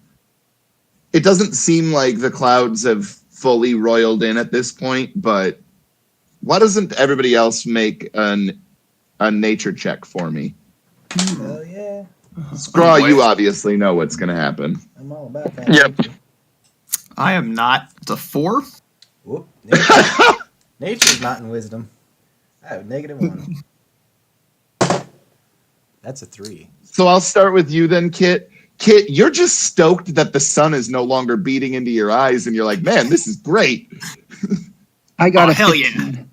It doesn't seem like the clouds have fully roiled in at this point, but why doesn't everybody else make a nature check for me? Hell yeah. Scraw, Oh, boy. you obviously know what's going to happen. I'm all about that. Yep. I am not. It's a 4. Whoop. Nature's not in wisdom. I have -1. That's a 3. So I'll start with you then, Kit. Kit, you're just stoked that the sun is no longer beating into your eyes, and you're like, man, this is great. I got Oh, a hell 15.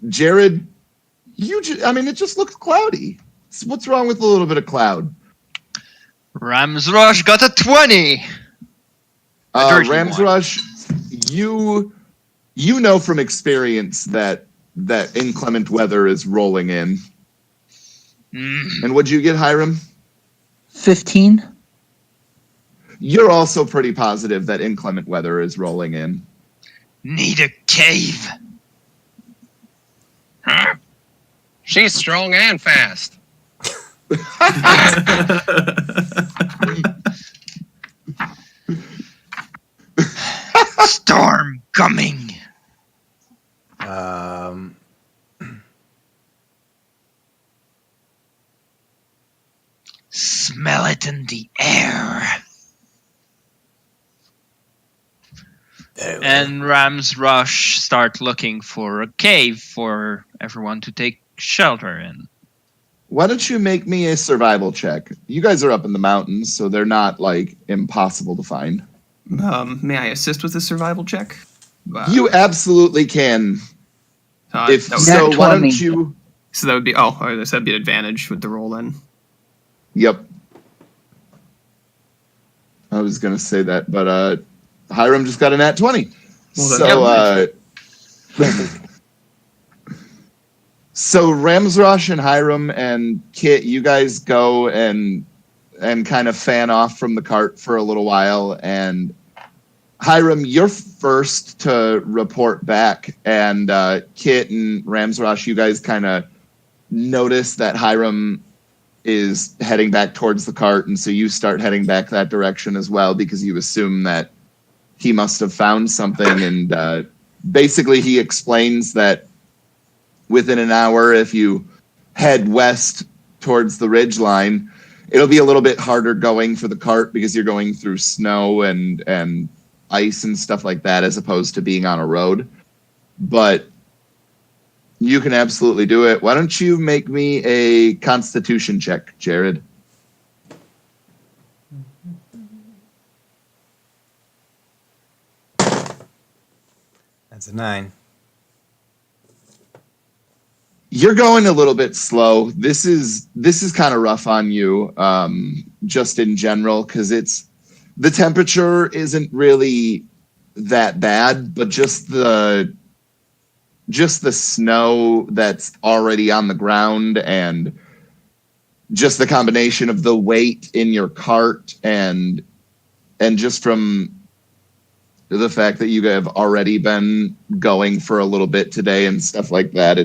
Jared, it just looks cloudy. What's wrong with a little bit of cloud? Rams Rush got a 20. A dirty Rams one. Rush, you know from experience that inclement weather is rolling in. And what'd you get, Hiram? 15. You're also pretty positive that inclement weather is rolling in. Need a cave. She's strong and fast. Storm coming. Smell it in the air. And Rams Rush start looking for a cave for everyone to take shelter in. Why don't you make me a survival check? You guys are up in the mountains, so they're not like impossible to find. May I assist with the survival check? You absolutely can. If that would- so, Nat why 20. don't you? so that would be that'd be an advantage with the roll then. Yep. I was gonna say that, but Hiram just got a nat 20. Well, So Ramsrosh and Hiram and Kit, you guys go and kind of fan off from the cart for a little while. And Hiram, you're first to report back. And Kit and Ramsrosh, you guys kind of notice that Hiram is heading back towards the cart. And so you start heading back that direction as well, because you assume that he must have found something. And basically he explains that within an hour, if you head west towards the ridge line, it'll be a little bit harder going for the cart because you're going through snow and ice and stuff like that, as opposed to being on a road. But you can absolutely do it. Why don't you make me a constitution check, Jared? That's a 9. You're going a little bit slow. This is kind of rough on you, just in general, because the temperature isn't really that bad, but just the snow that's already on the ground, and just the combination of the weight in your cart and just from the fact that you have already been going for a little bit today and stuff like that,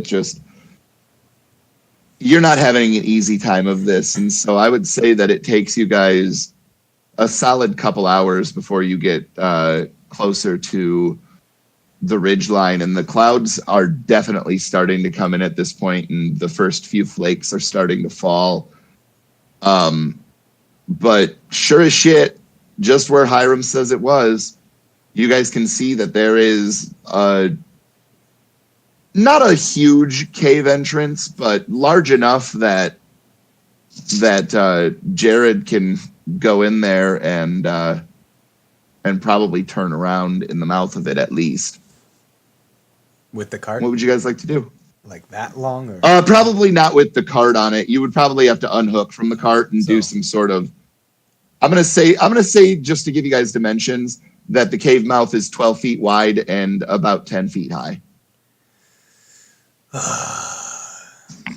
you're not having an easy time of this. And so I would say that it takes you guys a solid couple hours before you get closer to the ridge line. And the clouds are definitely starting to come in at this point, and the first few flakes are starting to fall. But sure as shit, just where Hiram says it was, you guys can see that there is not a huge cave entrance, but large enough that Jared can go in there and and probably turn around in the mouth of it at least. With the cart? What would you guys like to do? Like that long? Or? Probably not with the cart on it. You would probably have to unhook from the cart and do some sort of. I'm gonna say just to give you guys dimensions that the cave mouth is 12 feet wide and about 10 feet high. I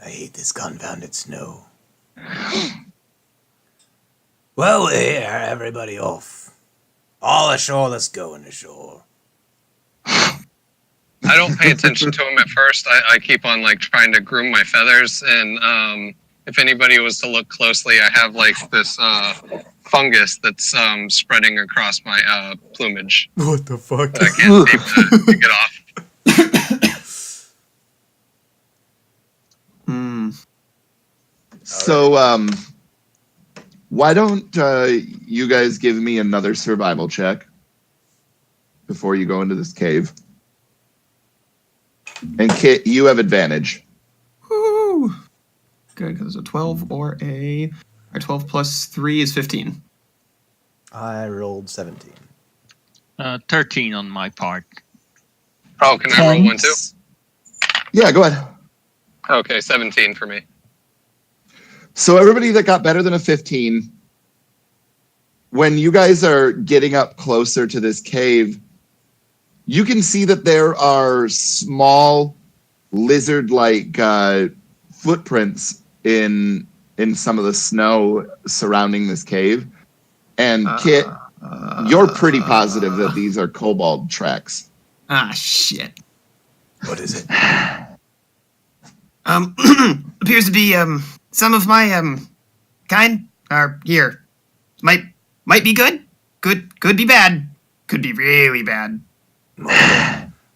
hate this confounded snow. Well, here, everybody off. All ashore, let's go in ashore. I don't pay attention to him at first. I keep on like trying to groom my feathers, and if anybody was to look closely, I have like this fungus that's spreading across my plumage. What the fuck? I can't seem to get off. So, why don't you guys give me another survival check before you go into this cave? And Kit, you have advantage. Woo! Good, because it's a 12 or 12 plus 3 is 15. I rolled 17. 13 on my part. Oh, can I roll one too? Yeah, go ahead. Okay, 17 for me. So everybody that got better than a 15, when you guys are getting up closer to this cave, you can see that there are small lizard-like footprints in some of the snow surrounding this cave. And Kit, you're pretty positive that these are kobold tracks. Ah, shit. What is it? Appears to be some of my kind are here. Might be good. Could be bad. Could be really bad.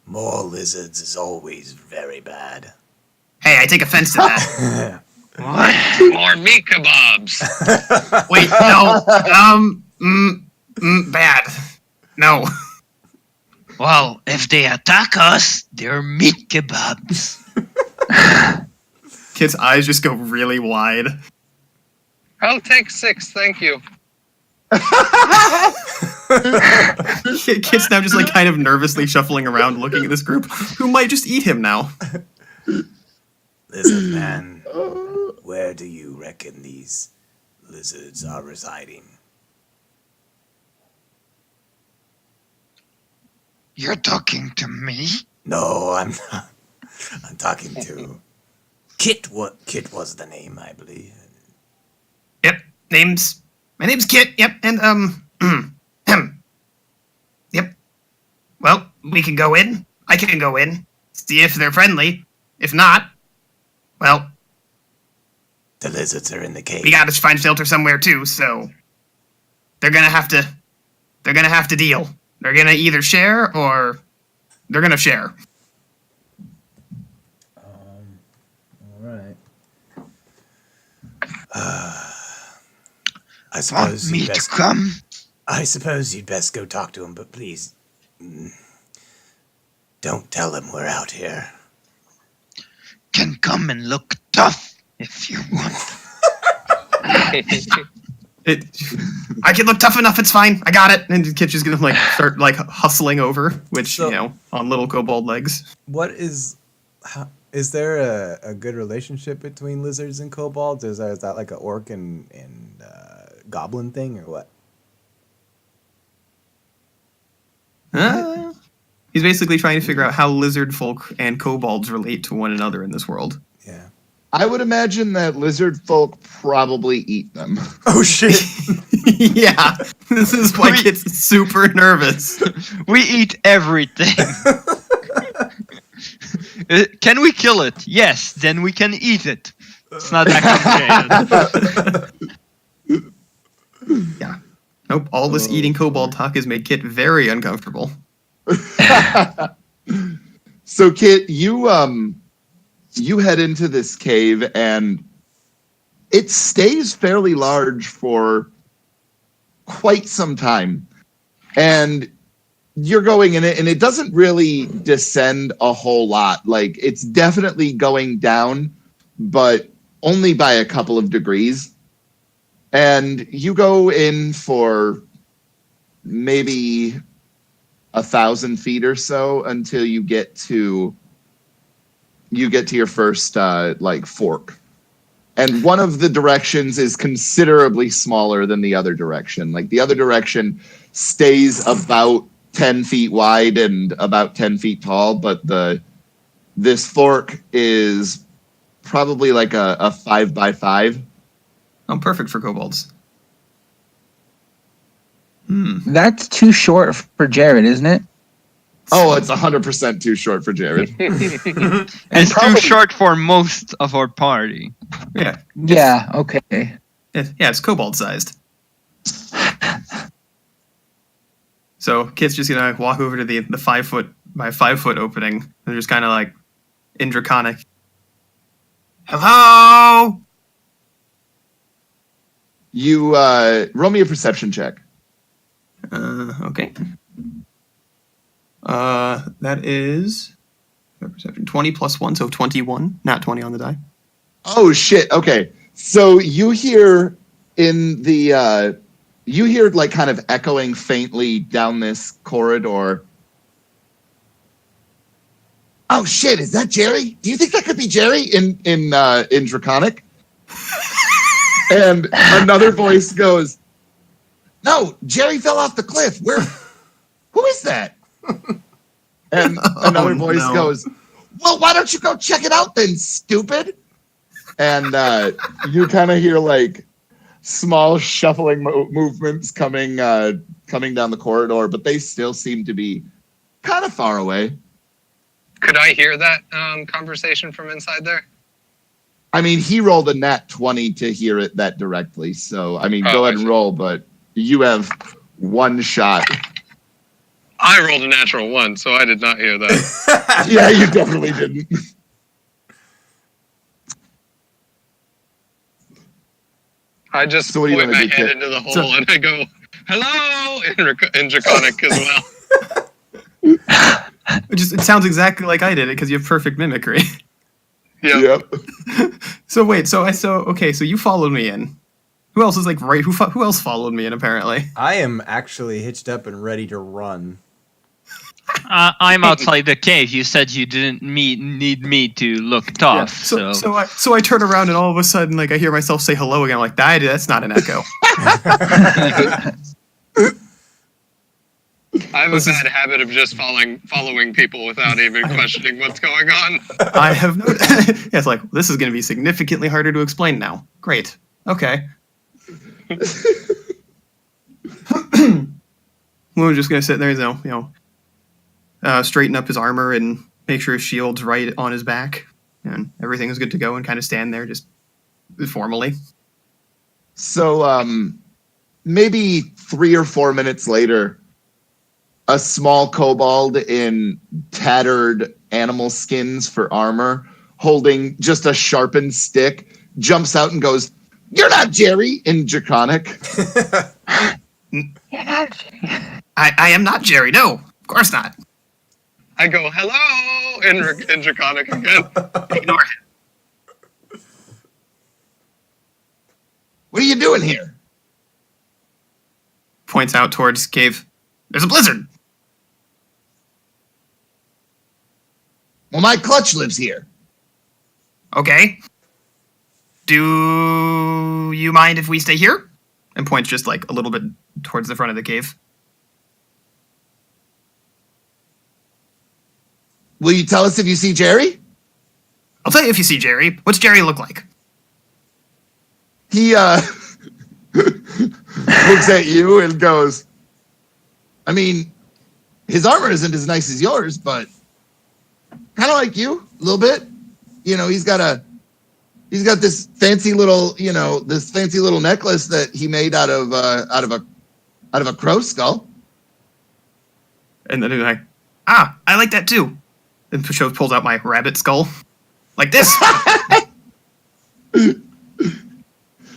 More lizards is always very bad. Hey, I take offense to that. What? More meat kebabs. Wait, no. Bad. No. Well, if they attack us, they're meat kebabs. Kit's eyes just go really wide. I'll take 6, thank you. Kit's now just like kind of nervously shuffling around looking at this group who might just eat him now. Lizard man, where do you reckon these lizards are residing? You're talking to me? No, I'm not. I'm talking to Kit. What Kit was the name, I believe. Yep, my name's Kit. Yep, and yep. Well, we can go in. I can go in. See if they're friendly. If not, well, The lizards are in the cave. we gotta find shelter somewhere too. So they're gonna have to deal. They're gonna either share or they're gonna share. All right. I suppose Want me you'd to best. come? I suppose you'd best go talk to him, but please, don't tell him we're out here. Can come and look tough if you want. I can look tough enough. It's fine. I got it. And Kit's just gonna like start like hustling over, which So- on little kobold legs. What is... Is there a good relationship between lizards and kobolds? Is that like an orc and goblin thing, or what? He's basically trying to figure out how lizard folk and kobolds relate to one another in this world. Yeah. I would imagine that lizard folk probably eat them. Oh, shit. Yeah, this is why Kit's super nervous. We eat everything. Can we kill it? Yes, then we can eat it. It's not that complicated. Yeah. Nope. All this eating kobold talk has made Kit very uncomfortable. So, Kit, you head into this cave, and it stays fairly large for quite some time. And you're going in it, and it doesn't really descend a whole lot. Like, it's definitely going down, but only by a couple of degrees. And you go in for maybe 1,000 feet or so until you get to your first like fork. And one of the directions is considerably smaller than the other direction. Like the other direction stays about 10 feet wide and about 10 feet tall, but this fork is probably like a 5x5. Oh, perfect for kobolds. That's too short for Jared, isn't it? Oh, it's 100% too short for Jared. It's too short for most of our party. Yeah. Yeah, okay. It's kobold sized. So Kit's just gonna walk over to the 5 foot by 5 foot opening and just kind of like in Draconic. Hello. You roll me a perception check. Okay. That is perception 20 plus 1, so 21. Not 20 on the die. Oh shit. Okay. So you hear like kind of echoing faintly down this corridor. Oh shit, is that Jerry? Do you think that could be Jerry in Draconic? And another voice goes, "No, Jerry fell off the cliff. Who is that?" And another voice goes, "Well, why don't you go check it out then, stupid?" And you kind of hear like small shuffling movements coming down the corridor, but they still seem to be kind of far away. Could I hear that conversation from inside there? I mean, he rolled a nat 20 to hear it that directly. So, I mean, go ahead and roll, but you have one shot. I rolled a natural 1, so I did not hear that. Yeah, you definitely didn't. I just So what do you point my wanna do, head Kit? into the hole and I go, "Hello!" in Draconic as well. It sounds exactly like I did it because you have perfect mimicry. Yep. So wait, so you followed me in. Who else is like right? Who else followed me in? Apparently, I am actually hitched up and ready to run. I'm outside the cave. You said you didn't need me to look tough. So I turn around and all of a sudden, like I hear myself say hello again. I'm like, that's not an echo. I have a bad habit of just following people without even questioning what's going on. I have no. Yeah, it's like this is going to be significantly harder to explain now. Great. Okay. We're just going to sit there, straighten up his armor and make sure his shield's right on his back, and everything is good to go, and kind of stand there just formally. So, maybe 3 or 4 minutes later, a small kobold in tattered animal skins for armor, holding just a sharpened stick, jumps out and goes, "You're not Jerry," in Draconic. You're not Jerry. I am not Jerry. No, of course not. I go, "Hello!" in Draconic again. Ignore him. What are you doing here? Points out towards cave. There's a blizzard. Well, my clutch lives here. Okay. Do you mind if we stay here? And points just like a little bit towards the front of the cave. Will you tell us if you see Jerry? I'll tell you if you see Jerry. What's Jerry look like? He looks at you and goes, I mean, his armor isn't as nice as yours, but kind of like you a little bit. You know, he's got this fancy little necklace that he made out of a crow skull. And then he's like, I like that too. And Pashot pulls out my rabbit skull. Like this.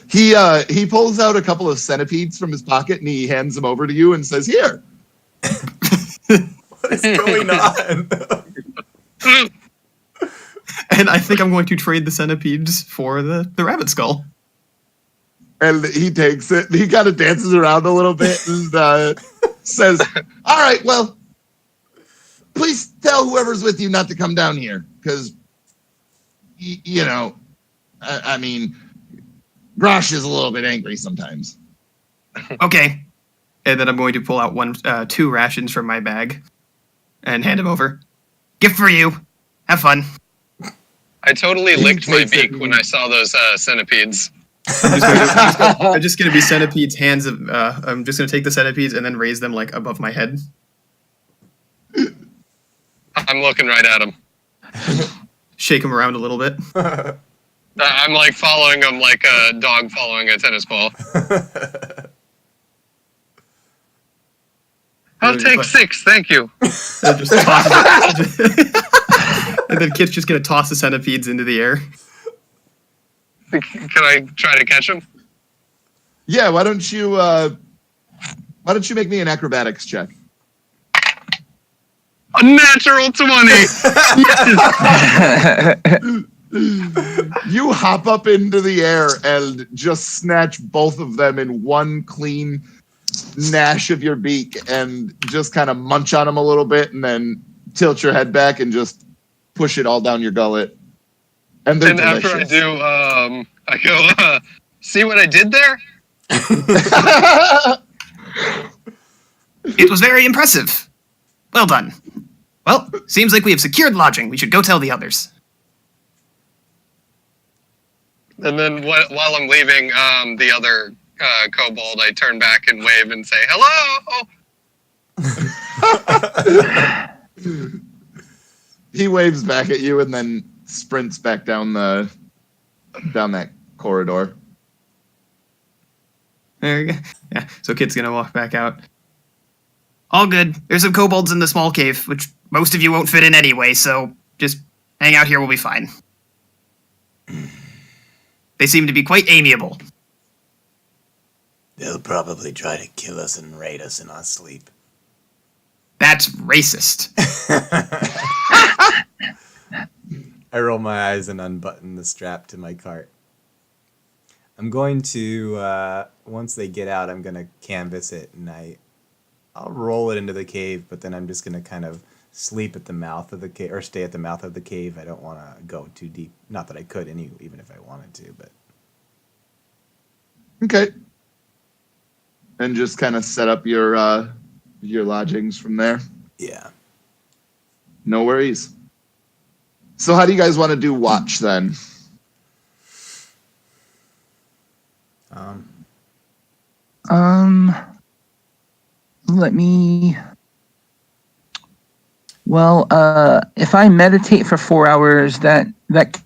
He pulls out a couple of centipedes from his pocket and he hands them over to you and says, "Here." What is going on? And I think I'm going to trade the centipedes for the rabbit skull. And he takes it. He kind of dances around a little bit and says, "All right, well, please tell whoever's with you not to come down here, because, I mean, Grosh is a little bit angry sometimes." Okay. And then I'm going to pull out 2 rations from my bag and hand him over. Gift for you. Have fun. I totally He licked my takes it beak when I saw those centipedes. I'm just going to be centipedes' hands. I'm just going to take the centipedes and then raise them like above my head. I'm looking right at them. Shake them around a little bit. I'm like following them like a dog following a tennis ball. I'll take 6, thank you. And then Kit's just going to toss the centipedes into the air. Can I try to catch them? Yeah, why don't you make me an acrobatics check? A natural 20. You hop up into the air and just snatch both of them in one clean gnash of your beak and just kind of munch on them a little bit and then tilt your head back and just push it all down your gullet. And they're delicious. After I do, I go, see what I did there? It was very impressive. Well done. Well, seems like we have secured lodging. We should go tell the others. And then while I'm leaving the other kobold, I turn back and wave and say, hello! He waves back at you and then sprints back down that corridor. There you go. Yeah, so Kit's going to walk back out. All good. There's some kobolds in the small cave, which most of you won't fit in anyway, so just hang out here, we'll be fine. They seem to be quite amiable. They'll probably try to kill us and raid us in our sleep. That's racist. I roll my eyes and unbutton the strap to my cart. I'm going to, once they get out, I'm going to canvas it, and I'll roll it into the cave, but then I'm just going to kind of sleep at the mouth of the cave, or stay at the mouth of the cave. I don't want to go too deep. Not that I could, even if I wanted to, but... Okay. And just kind of set up your lodgings from there. Yeah. No worries. So how do you guys want to do watch then? Let me. Well, if I meditate for 4 hours, that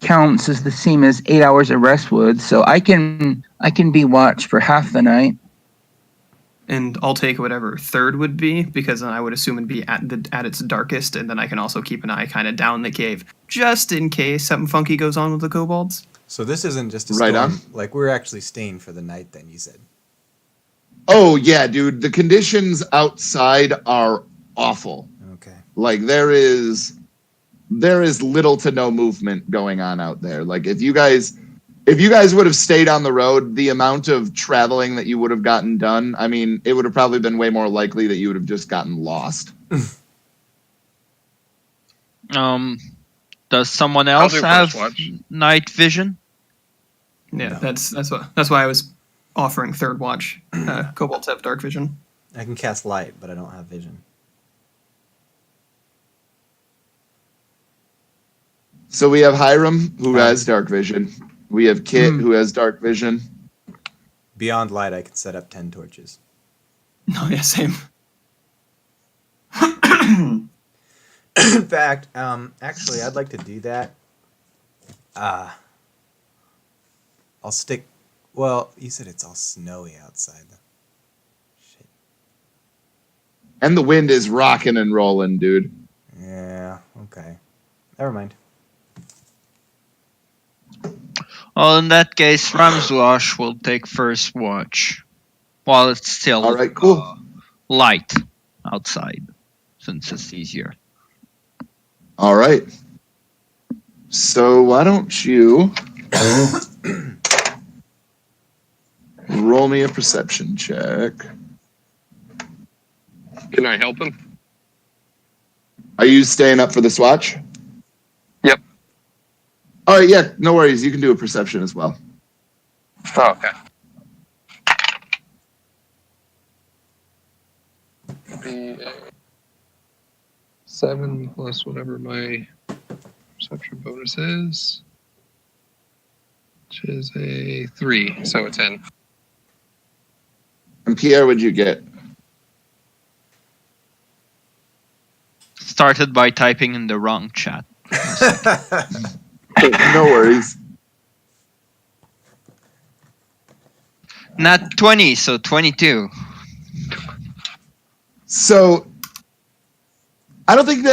counts as the same as 8 hours of rest would. So I can be watched for half the night. And I'll take whatever third would be, because then I would assume it'd be at its darkest, and then I can also keep an eye kind of down the cave, just in case something funky goes on with the kobolds. So this isn't just a Right storm. on. Like, we're actually staying for the night then, you said. Oh, yeah, dude. The conditions outside are awful. Okay. Like, there is little to no movement going on out there. Like, if you guys would have stayed on the road, the amount of traveling that you would have gotten done, I mean, it would have probably been way more likely that you would have just gotten lost. Does someone else do have first watch. night vision? Yeah, No. that's why I was offering third watch. Kobolds have dark vision. I can cast light, but I don't have vision. So we have Hiram, who has dark vision. We have Kit, who has dark vision. Beyond light, I can set up 10 torches. No, yeah, same. In fact, actually, I'd like to do that. I'll stick... Well, you said it's all snowy outside. Shit. And the wind is rocking and rolling, dude. Yeah, okay. Never mind. Well, in that case, Ramswash will take first watch while it's still All right, cool. light outside, since it's easier. All right. So why don't you roll me a perception check? Can I help him? Are you staying up for the swatch? Yep. All right, yeah, no worries. You can do a perception as well. Oh, okay. Be 7 plus whatever my perception bonus is, which is a 3, so a 10. And Pierre, what'd you get? Started by typing in the wrong chat. No worries. Not 20, so 22. So I don't think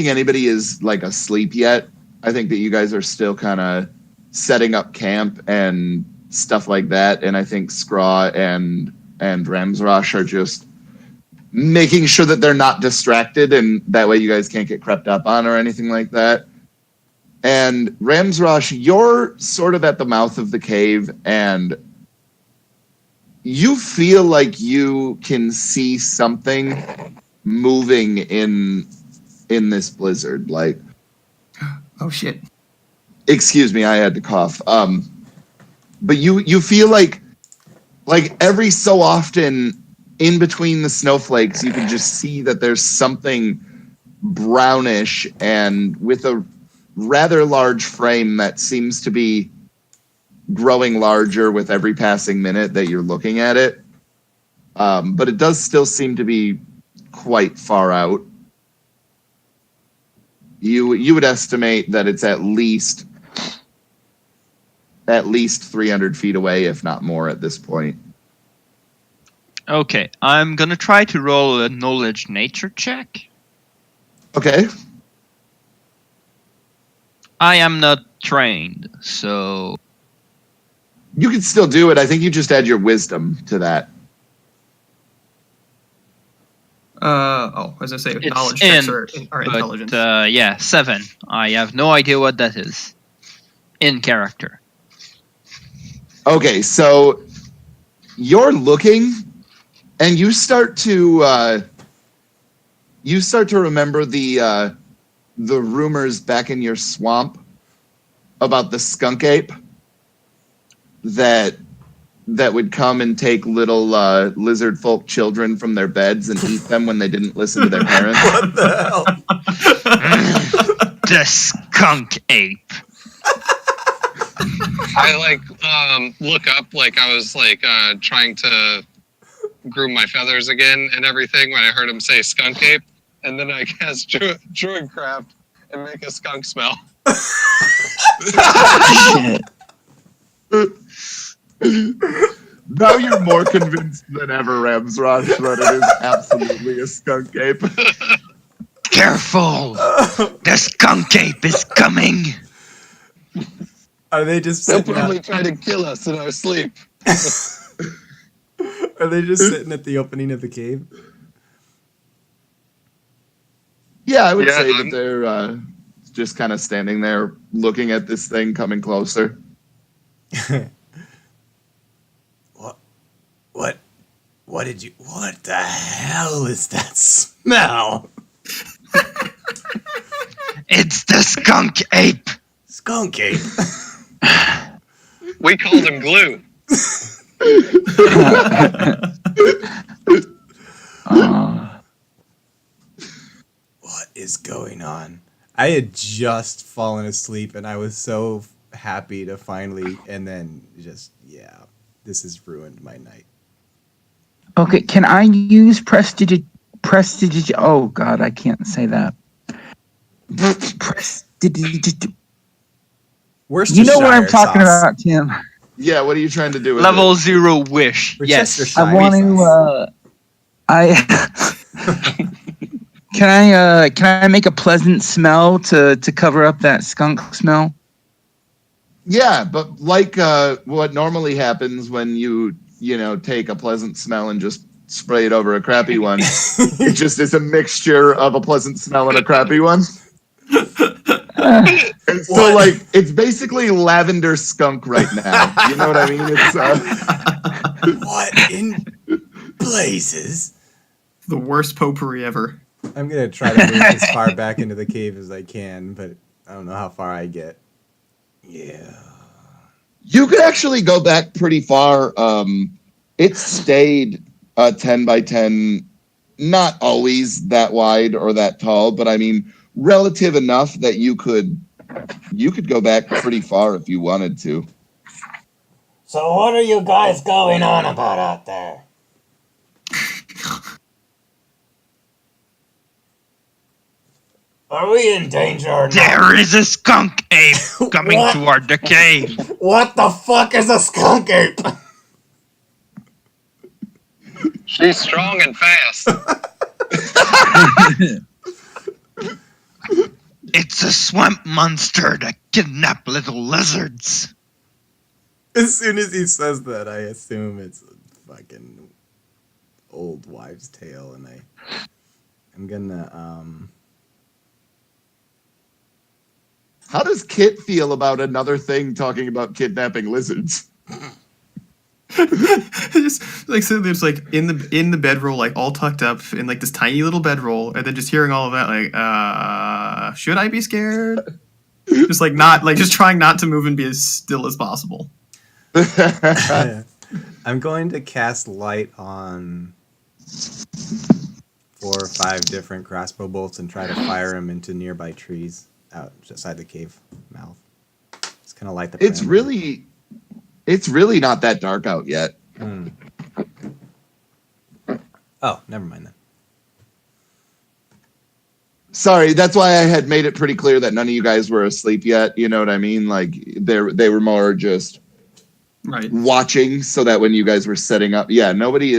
anybody is like asleep yet. I think that you guys are still kind of setting up camp and stuff like that. And I think Scraw and Ramsrosh are just making sure that they're not distracted, and that way you guys can't get crept up on or anything like that. And Ramsrosh, you're sort of at the mouth of the cave, and you feel like you can see something moving in this blizzard. Like, Oh shit. excuse me, I had to cough. But you feel like every so often in between the snowflakes, you can just see that there's something brownish and with a rather large frame that seems to be growing larger with every passing minute that you're looking at it. But it does still seem to be quite far out. You would estimate that it's at least 300 feet away, if not more at this point. Okay, I'm gonna try to roll a knowledge nature check. Okay. I am not trained, so You can still do it. I think you just add your wisdom to that. As I say, It's knowledge checks in, are but intelligence. yeah, 7. I have no idea what that is. In character. Okay, so you're looking, and you start to remember the rumors back in your swamp about the skunk ape that would come and take little lizard folk children from their beds and eat them when they didn't listen to their parents. What the hell? The skunk ape. I look up like I was trying to groom my feathers again and everything when I heard him say skunk ape, and then I cast Druidcraft and make a skunk smell. Shit. Now you're more convinced than ever, Ramsrosh, that it is absolutely a skunk ape. Careful! The skunk ape is coming! Are they just They'll sitting probably out, try to kill us in our sleep. Are they just sitting at the opening of the cave? Yeah, I would Yeah, say that they're just kind of standing there looking at this thing coming closer. What the hell is that smell? It's the skunk ape! Skunk ape. We called him Glue. What is going on? I had just fallen asleep and I was so happy to finally, and then just, yeah, this has ruined my night. Okay, can I use prestige? Oh God, I can't say that. Prestige. You know what I'm talking about, Tim. Yeah, what are you trying to do with Level it? 0 wish. Yes. Worcestershire I want sauce. to. Can I make a pleasant smell to cover up that skunk smell? Yeah, but like what normally happens when you take a pleasant smell and just spray it over a crappy one, it just is a mixture of a pleasant smell and a crappy one. And so, it's basically lavender skunk right now. You know what I mean? It's What in blazes? The worst potpourri ever. I'm gonna try to move as far back into the cave as I can, but I don't know how far I get. Yeah. You could actually go back pretty far. It stayed 10 by 10, not always that wide or that tall, but I mean, relative enough that you could go back pretty far if you wanted to. So what are you guys going on about out there? Are we in danger or not? There is a skunk ape coming What? toward the cave. What the fuck is a skunk ape? She's strong and fast. It's a swamp monster that kidnap little lizards. As soon as he says that, I assume it's a fucking old wives' tale, and I'm gonna How does Kit feel about another thing talking about kidnapping lizards? Just like so there's like in the bedroll, like all tucked up in like this tiny little bedroll, and then just hearing all of that, like, should I be scared? Just like not like just trying not to move and be as still as possible. I'm going to cast light on 4 or 5 different crossbow bolts and try to fire them into nearby trees outside the cave mouth. It's kind of light the. It's really not that dark out yet. Oh, never mind then. Sorry, that's why I had made it pretty clear that none of you guys were asleep yet. You know what I mean? Like they were more just Right. watching, so that when you guys were setting up, nobody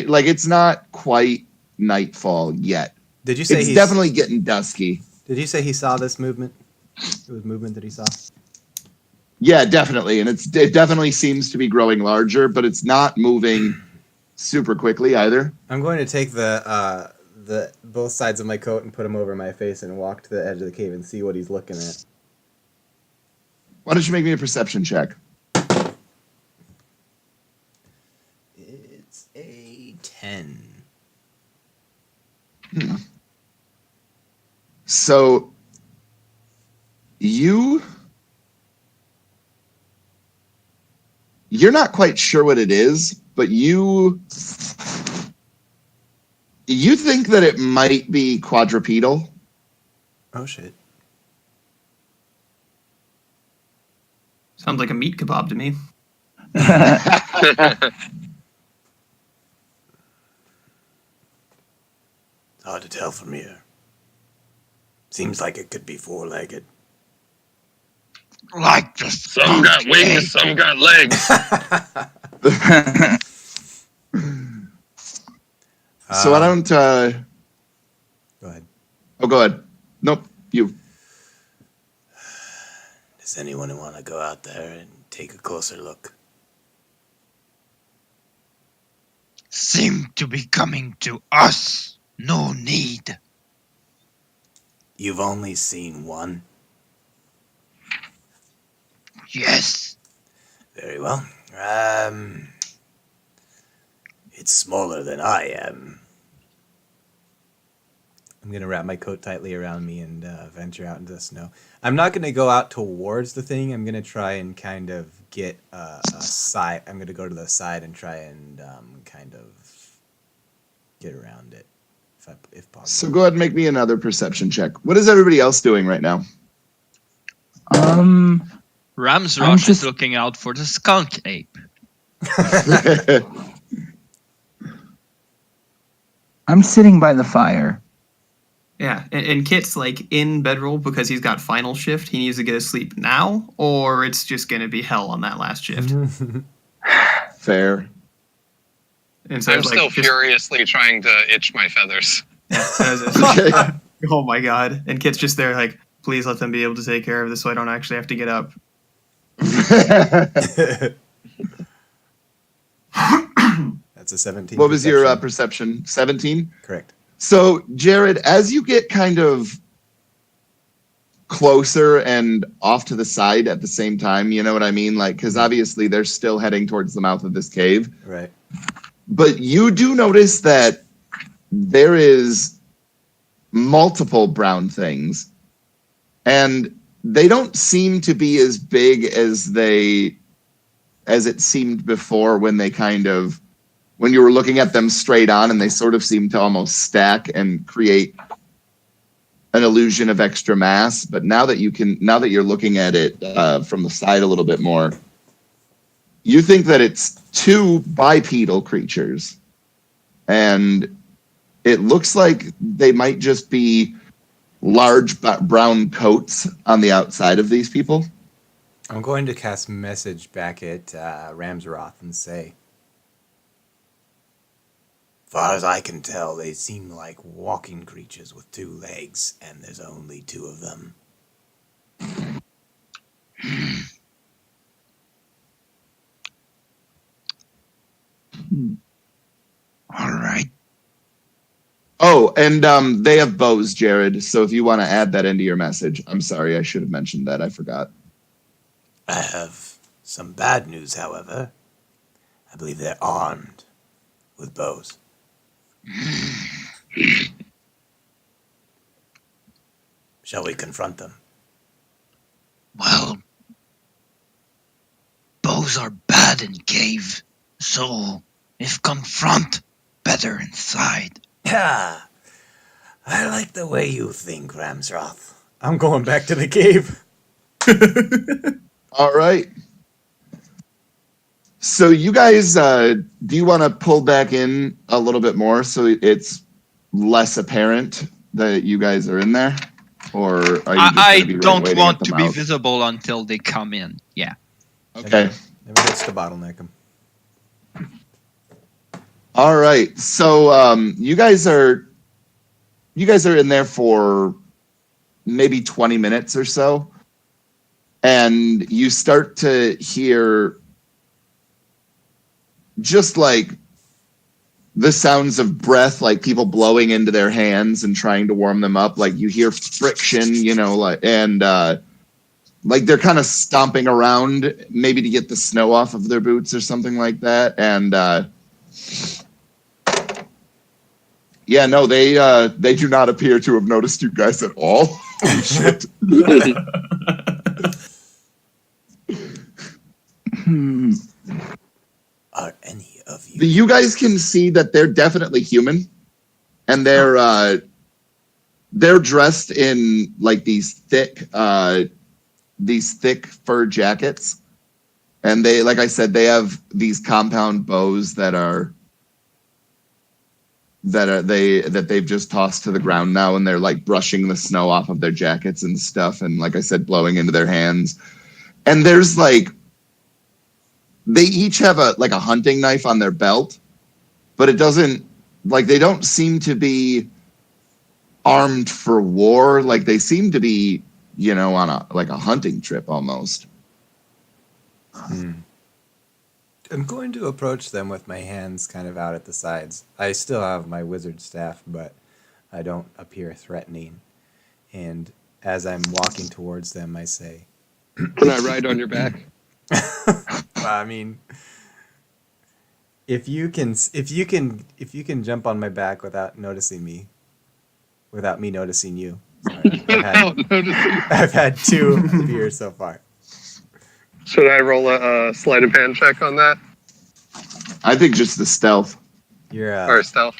like it's not quite nightfall yet. Did you say It's definitely getting dusky. Did you say he saw this movement? It was movement that he saw. Yeah, definitely, and it definitely seems to be growing larger, but it's not moving super quickly either. I'm going to take the both sides of my coat and put them over my face and walk to the edge of the cave and see what he's looking at. Why don't you make me a perception check? It's a 10. So you're not quite sure what it is, but you think that it might be quadrupedal. Oh shit. Sounds like a meat kebab to me. It's hard to tell from here. Seems like it could be 4-legged. Like the Some got wings, some got legs. So I don't. Go ahead. Oh, go ahead. Nope, you. Does anyone want to go out there and take a closer look? seem to be coming to us. No need. You've only seen one? Yes. Very well. It's smaller than I am. I'm going to wrap my coat tightly around me and venture out into the snow. I'm not going to go out towards the thing. I'm going to try and kind of get a side. I'm going to go to the side and try and kind of get around it, if possible. So go ahead and make me another perception check. What is everybody else doing right now? Ramsrush is looking out for the skunk ape. I'm sitting by the fire. Yeah, and Kit's like in bedroll because he's got final shift. He needs to get his sleep now, or it's just going to be hell on that last shift. Fair. And so I'm it's still like, furiously trying to itch my feathers. yeah, oh my god! And Kit's just there, like, please let them be able to take care of this, so I don't actually have to get up. That's a 17. What was your perception? 17? Correct. So, Jared, as you get kind of closer and off to the side at the same time, you know what I mean? Like, because obviously they're still heading towards the mouth of this cave. Right. But you do notice that there is multiple brown things, and they don't seem to be as big as it seemed before when you were looking at them straight on, and they sort of seem to almost stack and create an illusion of extra mass. But now that you're looking at it from the side a little bit more, you think that it's two bipedal creatures, and it looks like they might just be large brown coats on the outside of these people. I'm going to cast message back at Ramsroth and say, Far as I can tell, they seem like walking creatures with 2 legs, and there's only 2 of them. All right. Oh, and they have bows, Jared. So if you want to add that into your message, I'm sorry, I should have mentioned that. I forgot. I have some bad news, however. I believe they're armed with bows. Shall we confront them? Well, bows are bad in cave, so if confront, better inside. Yeah, I like the way you think, Ramsroth. I'm going back to the cave. All right. So you guys, do you want to pull back in a little bit more so it's less apparent that you guys are in there? Or are you just I gonna be don't waiting want at the to be mouth? visible until they come in. Yeah. Okay. Never hurts to bottleneck them. All right. So you guys are in there for maybe 20 minutes or so, and you start to hear just like the sounds of breath, like people blowing into their hands and trying to warm them up. Like you hear friction, and like they're kind of stomping around maybe to get the snow off of their boots or something like that. And yeah, no, they do not appear to have noticed you guys at all. Holy shit. Are any of you... You guys can see that they're definitely human, and they're dressed in like these thick fur jackets, and they, like I said, they have these compound bows that they've just tossed to the ground now, and they're like brushing the snow off of their jackets and stuff, and like I said, blowing into their hands. And there's like, they each have a hunting knife on their belt, but it doesn't, like, they don't seem to be armed for war. Like they seem to be, on a hunting trip almost. I'm going to approach them with my hands kind of out at the sides. I still have my wizard staff, but I don't appear threatening. And as I'm walking towards them, I say, Can I ride on your back? I mean, if you can jump on my back without noticing me, without me noticing you. I've had 2 beers so far. Should I roll a sleight of hand check on that? I think just the stealth. Or stealth?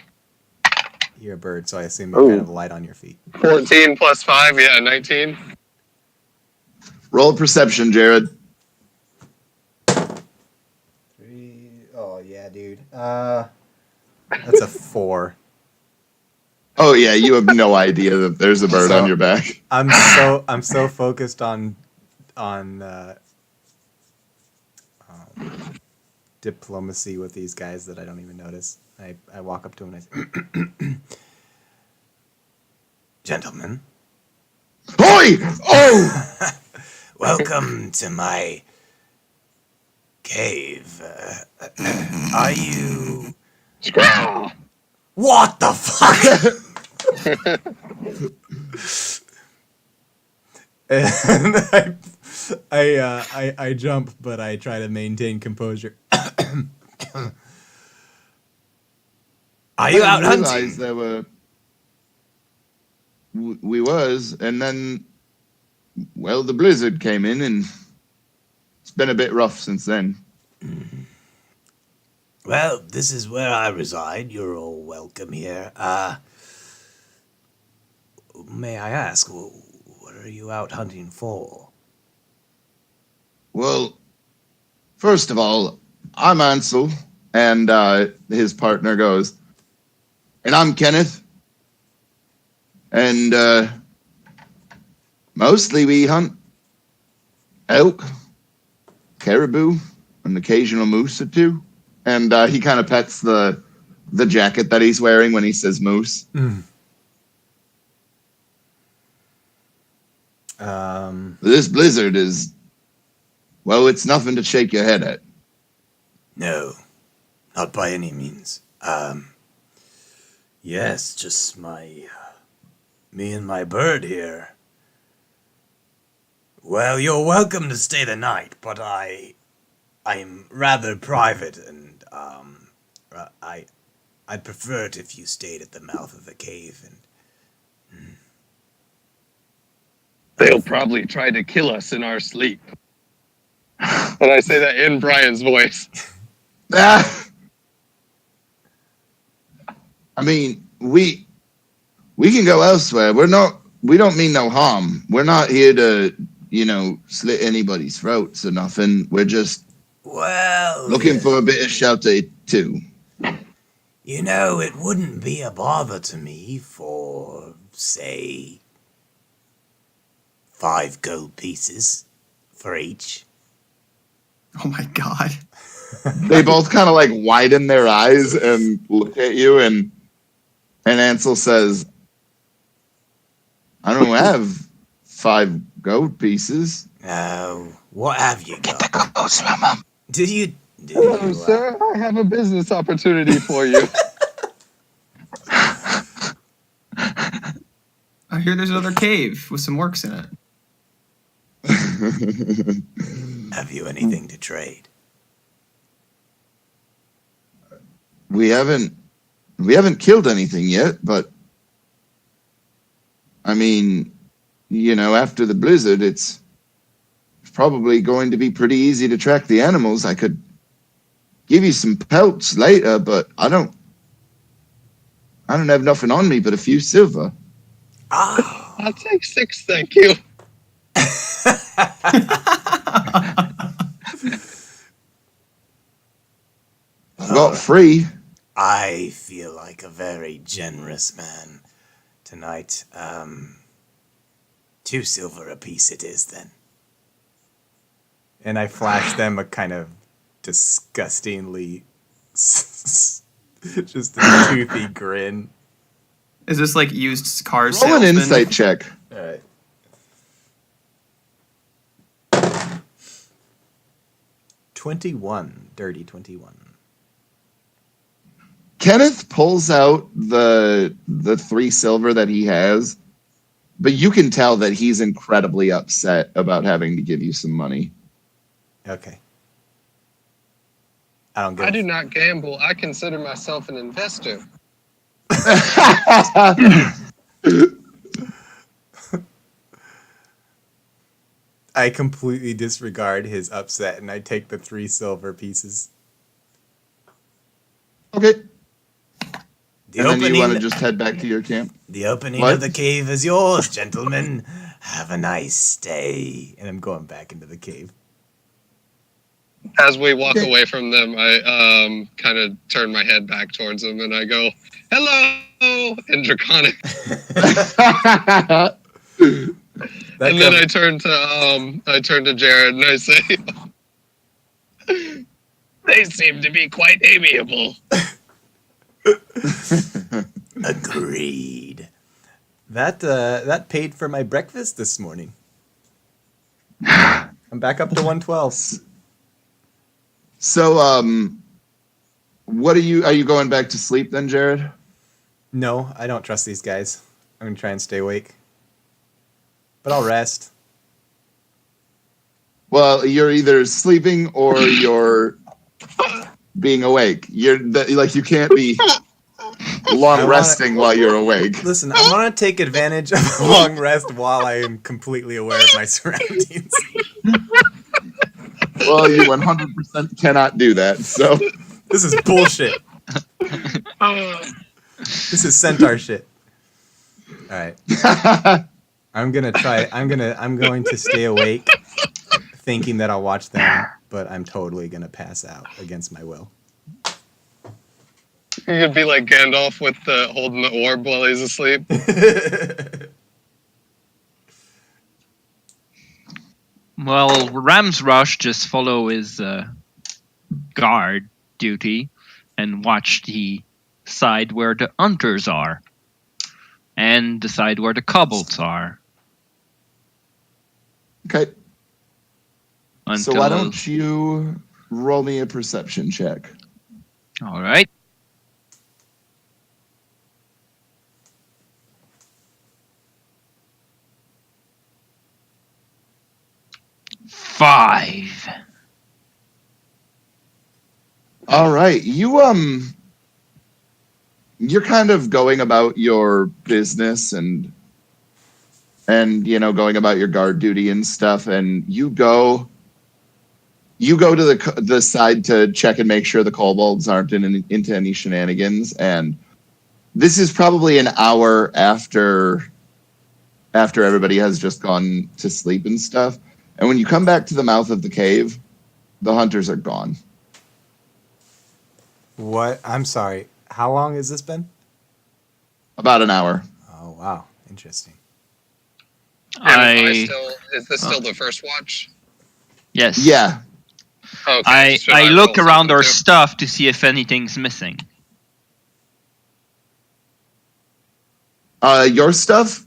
You're a bird, so I assume you're kind of light on your feet. 14 plus 5, yeah, 19. Roll perception, Jared. 3. Oh yeah, dude. That's a 4. Oh yeah, you have no idea that there's a bird on your back. I'm so focused on diplomacy with these guys that I don't even notice. I walk up to him and I say, Gentlemen, Oi! Oh! welcome to my cave. Are you... What the fuck? and I jump, but I try to maintain composure. Are you out realized hunting? there were. We was, and then, well, the blizzard came in, and it's been a bit rough since then. Well, this is where I reside. You're all welcome here. May I ask, what are you out hunting for? Well, first of all, I'm Ansel, and his partner goes, and I'm Kenneth, and mostly we hunt elk, caribou, an occasional moose or two. And he kind of pets the jacket that he's wearing when he says moose. This blizzard is, well, it's nothing to shake your head at. No, not by any means. Yes, just me and my bird here. Well, you're welcome to stay the night, but I'm rather private, and I'd prefer it if you stayed at the mouth of the cave. And They'll probably try to kill us in our sleep. And I say that in Brian's voice. I mean, we can go elsewhere. We don't mean no harm. We're not here to, slit anybody's throats or nothing. We're just looking for a bit of shelter too. it wouldn't be a bother to me for, say, 5 gold pieces for each. Oh my god. They both kind of like widen their eyes and look at you, and Ansel says, I don't have 5 gold pieces. Oh, what have you got? Get the ghost from him. Did you? Hello, sir. I have a business opportunity for you. I hear there's another cave with some orcs in it. Have you anything to trade? We haven't killed anything yet, but I mean, after the blizzard, it's probably going to be pretty easy to track the animals. I could give you some pelts later, but I don't have nothing on me but a few silver. I'll take 6, thank you. Got 3. I feel like a very generous man tonight. 2 silver apiece it is, then. And I flash them a kind of disgustingly just a toothy grin. Is this like used car Roll salesman? an insight check. All right. 21, dirty 21. Kenneth pulls out the 3 silver that he has, but you can tell that he's incredibly upset about having to give you some money. Okay. I don't I give do not gamble. I consider myself an investor. I completely disregard his upset and I take the 3 silver pieces. Okay. The And then you opening, want to just head back to your camp? the opening What? of the cave is yours, gentlemen. Have a nice day. And I'm going back into the cave. As we walk away from them, I kind of turn my head back towards them and I go, "Hello!" in Draconic. That And then com- I turn to Jared and I say, "They seem to be quite amiable." Agreed. that paid for my breakfast this morning. I'm back up to 112. So, what are you going back to sleep then, Jared? No, I don't trust these guys. I'm gonna try and stay awake. But I'll rest. Well, you're either sleeping or you're being awake. You can't be long resting while you're awake. Listen, I want to take advantage of a long rest while I am completely aware of my surroundings. Well, you 100% cannot do that. So This is bullshit. This is centaur shit. All right. I'm going to stay awake thinking that I'll watch them, but I'm totally going to pass out against my will. You could be like Gandalf with the holding the orb while he's asleep. Well, Ram's Rush just follow his guard duty and watch the side where the hunters are and the side where the kobolds are. Okay. Until... So why don't you roll me a perception check? All right. Five. All right. You're kind of going about your business and going about your guard duty and stuff, and you go to the side to check and make sure the kobolds aren't into any shenanigans. And this is probably an hour after everybody has just gone to sleep and stuff. And when you come back to the mouth of the cave, the hunters are gone. What? I'm sorry. How long has this been? About an hour. Oh, wow. Interesting. Is this still the first watch? Yes. Yeah. Okay. I look roll around our something too? stuff to see if anything's missing. Your stuff?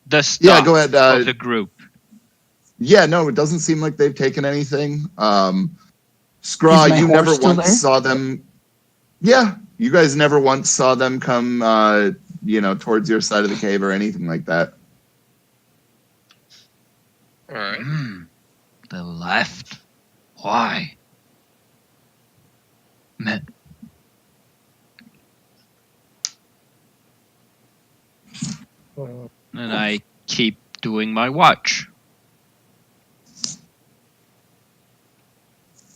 The stuff Yeah, go ahead. of the group. Yeah, no, it doesn't seem like they've taken anything. Scraw, Is my you horse never still once there? saw them. Yeah, you guys never once saw them come, towards your side of the cave or anything like that. All right. The left. Why? Man. And I keep doing my watch.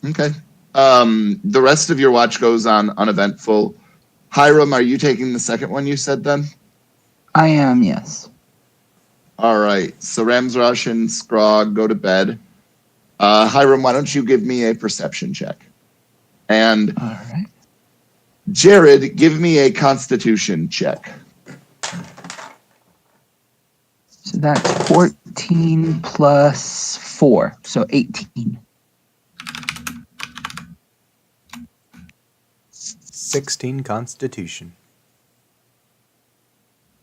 Okay. The rest of your watch goes on uneventful. Hiram, are you taking the second one you said then? I am, yes. All right. So Ramsrush and Scrog go to bed. Hiram, why don't you give me a perception check? And All right. Jared, give me a constitution check. So that's 14 plus 4, so 18. 16 Constitution.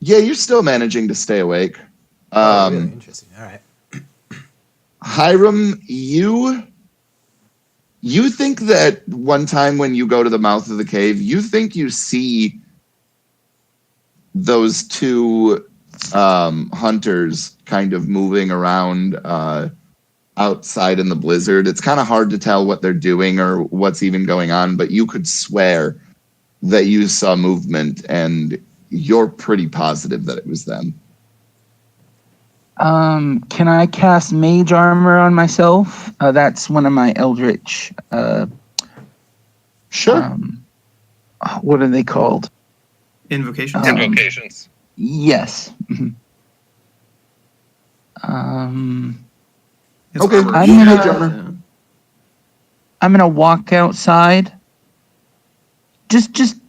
Yeah, you're still managing to stay awake. Really interesting. All right. Hiram, you think that one time when you go to the mouth of the cave, you think you see those two hunters kind of moving around outside in the blizzard. It's kind of hard to tell what they're doing or what's even going on, but you could swear that you saw movement, and you're pretty positive that it was them. Can I cast Mage Armor on myself? That's one of my Eldritch. Sure. What are they called? Invocations. Invocations. Yes. Mhm. It's Okay, armor. I'm gonna- Mage Armor. I'm gonna walk outside. Just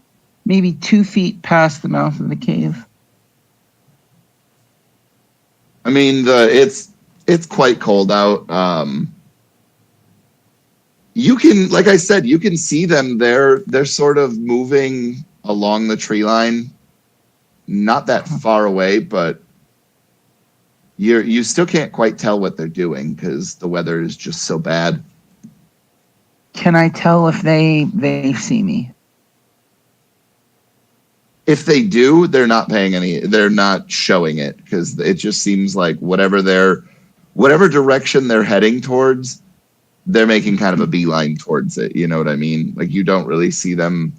maybe 2 feet past the mouth of the cave. I mean, it's quite cold out. You can, like I said, you can see them. They're sort of moving along the tree line, not that far away, but you still can't quite tell what they're doing because the weather is just so bad. Can I tell if they see me? If they do, they're not showing it because it just seems like whatever direction they're heading towards, they're making kind of a beeline towards it. You know what I mean? Like you don't really see them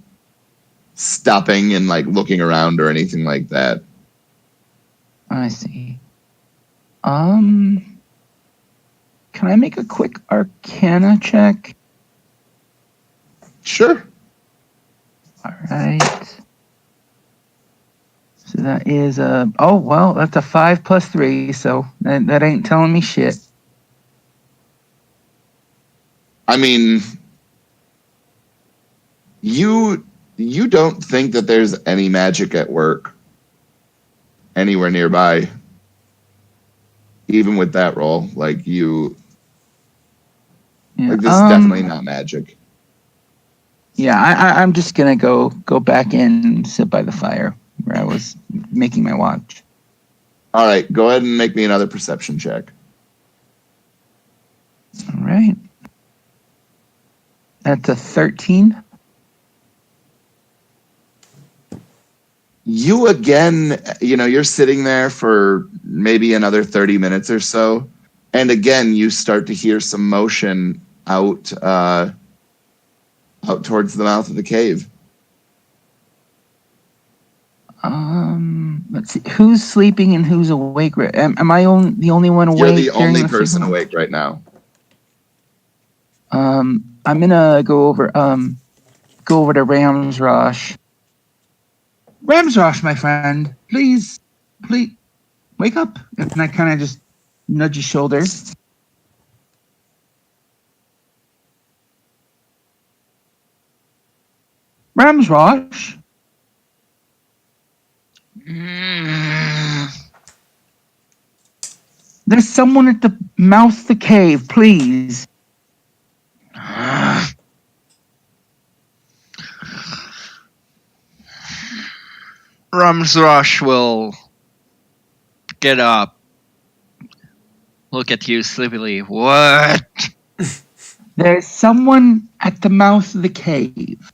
stopping and like looking around or anything like that. I see. Can I make a quick Arcana check? Sure. All right. So that is that's a 5 plus 3, so that ain't telling me shit. I mean, you don't think that there's any magic at work anywhere nearby, even with that roll. Like this is definitely not magic. Yeah, I'm just gonna go back in and sit by the fire where I was making my watch. All right, go ahead and make me another perception check. All right. That's a 13. You again, you're sitting there for maybe another 30 minutes or so, and again you start to hear some motion out towards the mouth of the cave. Let's see. Who's sleeping and who's awake? Am I the only one awake? You're the only during person awake right now. I'm gonna go over to Ramsrosh. Ramsrosh, my friend, please, wake up. And I kind of just nudge his shoulder. Ramsrosh. There's someone at the mouth of the cave, please. Ramsrosh will get up, look at you sleepily. What? There's someone at the mouth of the cave.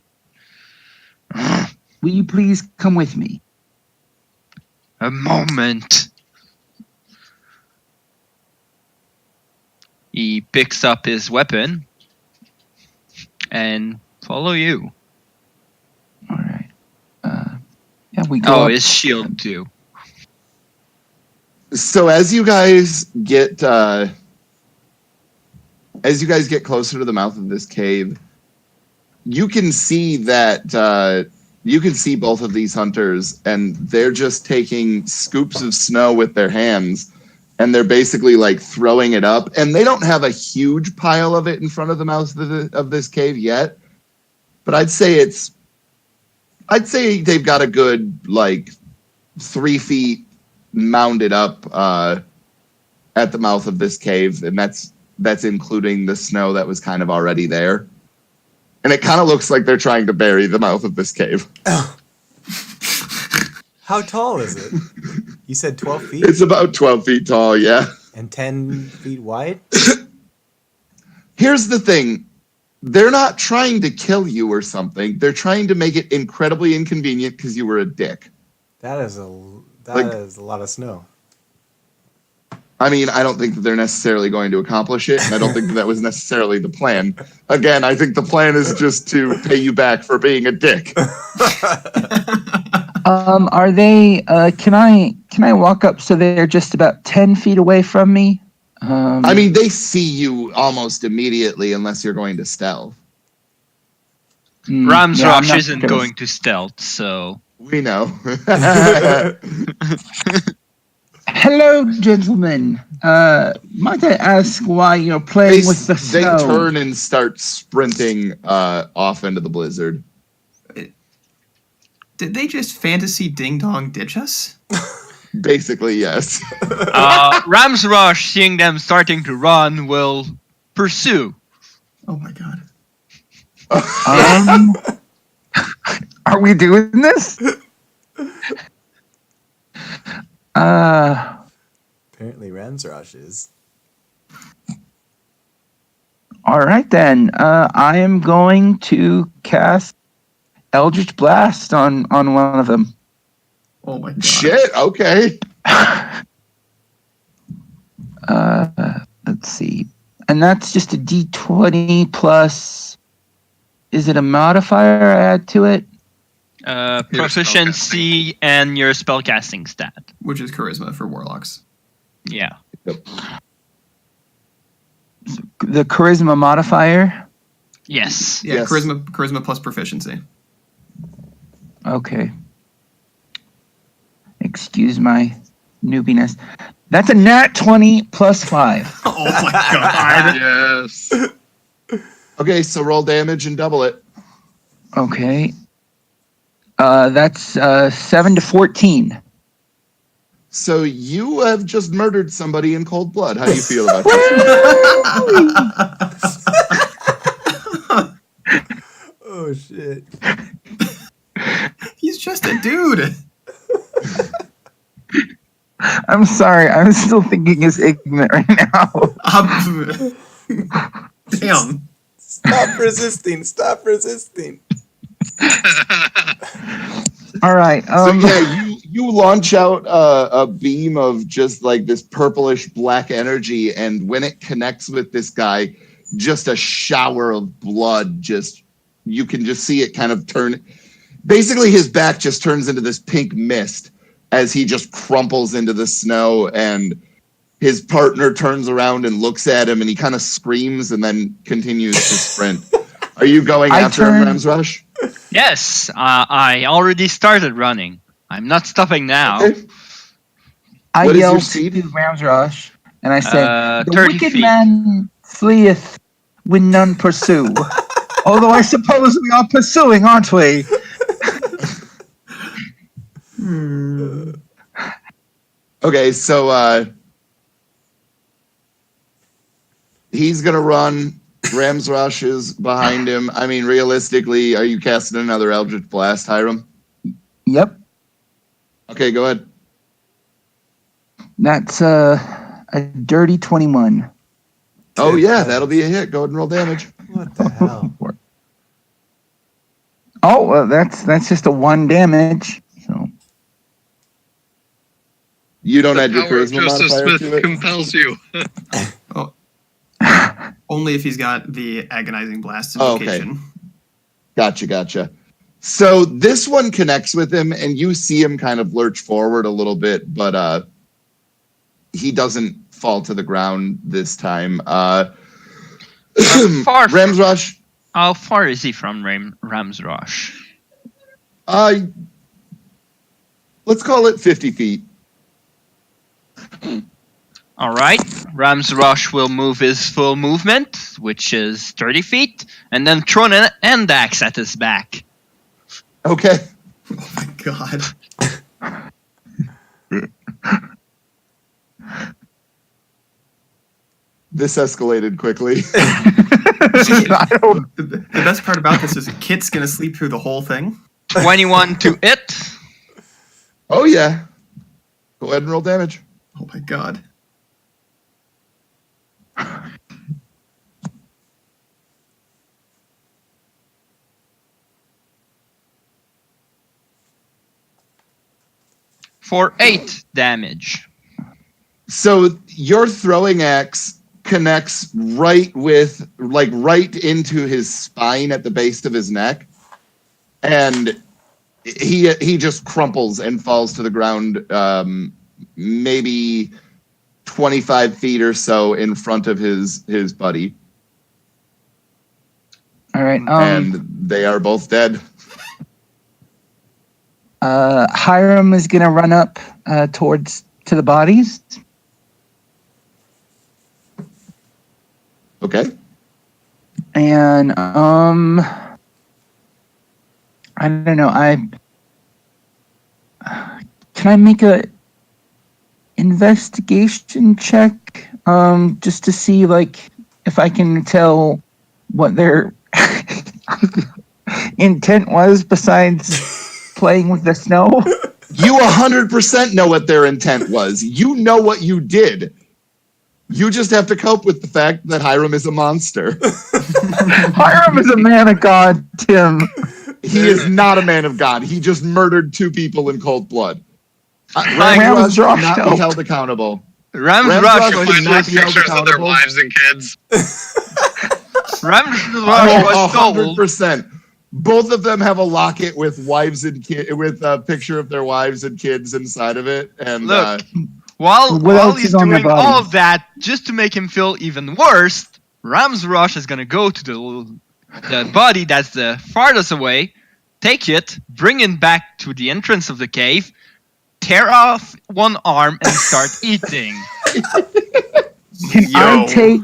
Will you please come with me? A moment. He picks up his weapon and follow you. All right. Yeah, we go. Oh, up. his shield too. So as you guys get closer to the mouth of this cave, you can see that you can see both of these hunters, and they're just taking scoops of snow with their hands, and they're basically like throwing it up. And they don't have a huge pile of it in front of the mouth of this cave yet, but I'd say they've got a good like 3 feet mounded up at the mouth of this cave, and that's including the snow that was kind of already there. And it kind of looks like they're trying to bury the mouth of this cave. Oh. How tall is it? You said 12 feet? It's about 12 feet tall, yeah. And 10 feet wide? Here's the thing. They're not trying to kill you or something. They're trying to make it incredibly inconvenient because you were a dick. That is a lot of snow. I mean, I don't think that they're necessarily going to accomplish it, and I don't think that was necessarily the plan. Again, I think the plan is just to pay you back for being a dick. Are they? Can I walk up so they're just about 10 feet away from me? I mean, they see you almost immediately unless you're going to stealth. Ramsrosh isn't going to stealth, so we know. Hello, gentlemen. Might I ask why you're playing with the snow? They turn and start sprinting off into the blizzard. Did they just fantasy ding dong ditch us? Basically, yes. Ramsrosh, seeing them starting to run, will pursue. Oh my god. Are we doing this? Apparently Ramsrosh is. All right then. I am going to cast Eldritch Blast on one of them. Oh my god. Shit, okay. Let's see. And that's just a D20 plus. Is it a modifier I add to it? Proficiency and your spellcasting stat. Which is charisma for warlocks. Yeah. The charisma modifier? Yes. Yeah, Yes. charisma plus proficiency. Okay. Excuse my newbiness. That's a nat 20 plus 5. Oh my god. Yes. Okay, so roll damage and double it. Okay. That's 7 to 14. So you have just murdered somebody in cold blood. How do you feel about that? Oh shit. He's just a dude. I'm sorry. I'm still thinking it's ignorant right now. Damn. Stop resisting. Stop resisting. All right. So yeah, you launch out a beam of just like this purplish black energy, and when it connects with this guy, just a shower of blood. You can just see it kind of turn. Basically, his back just turns into this pink mist as he just crumples into the snow, and his partner turns around and looks at him, and he kind of screams and then continues to sprint. Are you going after him, Rams Rush? Yes, I already started running. I'm not stopping now. Okay. I What is your yelled speed? to Rams Rush, and I said, "The 30 wicked feet. man fleeth when none pursue." Although I suppose we are pursuing, aren't we? Okay, so he's gonna run. Rams Rush is behind him. I mean, realistically, are you casting another Eldritch Blast, Hiram? Yep. Okay, go ahead. That's a dirty 21. Oh yeah, that'll be a hit. Go ahead and roll damage. What the hell? Oh, well, that's just a 1 damage. So You don't The add your power of charisma Joseph modifier Smith to it. compels you. Only if he's got the agonizing blast Oh, okay. invocation. Gotcha. So this one connects with him, and you see him kind of lurch forward a little bit, but he doesn't fall to the ground this time. far Rams Rush. How far is he from Rams Rush? Let's call it 50 feet. All right. Rams Rush will move his full movement, which is 30 feet, and then throw an end axe at his back. Okay. Oh my god. This escalated quickly. The best part about this is Kit's gonna sleep through the whole thing. 21 to hit. Oh yeah. Go ahead and roll damage. Oh my god. For 8 damage. So your throwing axe connects right into his spine at the base of his neck, and he just crumples and falls to the ground, maybe 25 feet or so in front of his buddy, all right. and they are both dead. Hiram is gonna run up to the bodies. Okay. And I don't know. Can I make a investigation check just to see like if I can tell what their intent was besides playing with the snow? You 100% know what their intent was. You know what you did. You just have to cope with the fact that Hiram is a monster. Hiram is a man of God, Tim. He is not a man of God. He just murdered 2 people in cold blood. Rams Rush not be helped. held accountable. Rams Rams Rush Rush was would Find not those be held pictures of their accountable. wives and kids. Rams Rush was told. 100%. Both of them have a locket with wives and with a picture of their wives and kids inside of it. And Look, What while else he's is on their doing all bodies? of that, just to make him feel even worse, Ramsrush is gonna go to the body that's the farthest away, take it, bring it back to the entrance of the cave, tear off one arm, and start eating. Can I take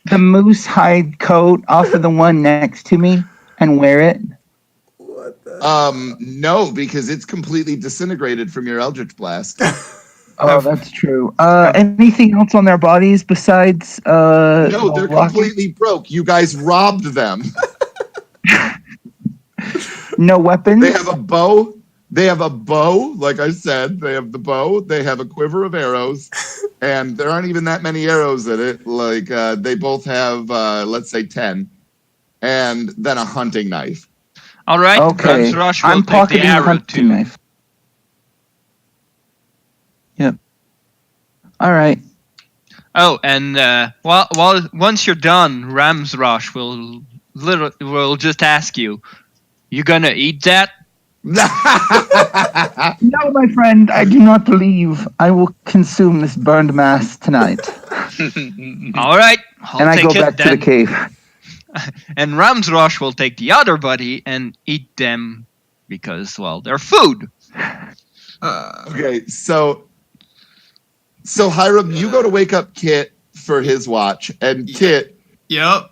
the moose hide coat off of the one next to me and wear it? no, because it's completely disintegrated from your Eldritch Blast. Oh, that's true. Anything else on their bodies besides No, they're the locket? completely broke. You guys robbed them. No weapons? They have a bow. They have a bow, like I said. They have the bow. They have a quiver of arrows, and there aren't even that many arrows in it. Like they both have, let's say, 10, and then a hunting knife. All right, Okay, Ramsrush will I'm take the pocketing the arrow hunting too. knife. Yep. All right. Oh, and once you're done, Ramsrush will just ask you, "You gonna eat that?" No, my friend, I do not believe I will consume this burned mass tonight. All right, I'll And I take go it back to then. the cave. And Ramsrush will take the other buddy and eat them because, well, they're food. Okay, so Hiram, you go to wake up Kit for his watch, and Kit, Yep.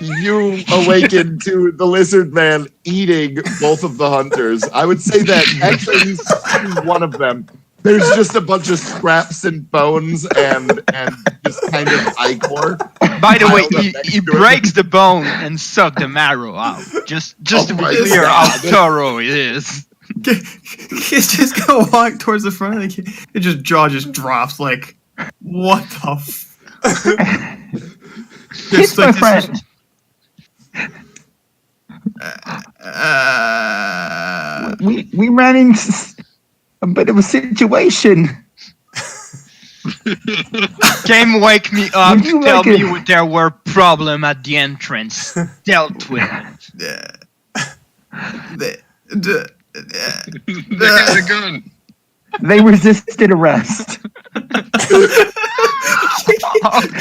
you awaken to the lizard man eating both of the hunters. I would say that actually he's eating one of them. There's just a bunch of scraps and bones and just kind of ichor. By the way, piled up he next to it. breaks the bone and sucks the marrow out. Just Oh to be my clear God. how thorough it is. He's just gonna walk towards the front of the cave. It just jaw just drops like, what the Kiss my friend. We ran into a bit of a situation. Came wake me up Would you to tell like me it? there were problem at the entrance. Dealt with it. They got a gun. They resisted arrest.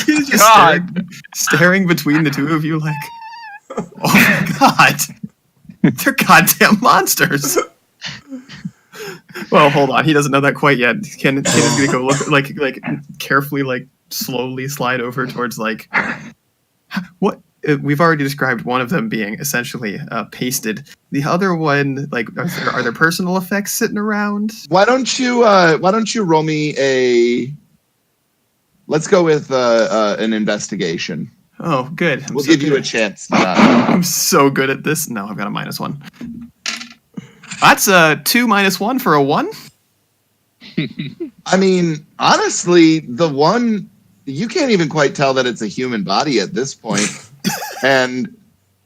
He's just God. staring between the two of you like, oh my god, they're goddamn monsters. Well, hold on, he doesn't know that quite yet. Ken is gonna go look like carefully, like slowly slide over towards like what. We've already described one of them being essentially pasted. The other one, like, are there personal effects sitting around? Why don't you roll me a? Let's go with an investigation. Oh, good. We'll give you a chance. To not. I'm so good at this. No, I've got a -1. That's a 2 -1 for a 1. I mean, honestly, the one you can't even quite tell that it's a human body at this point. And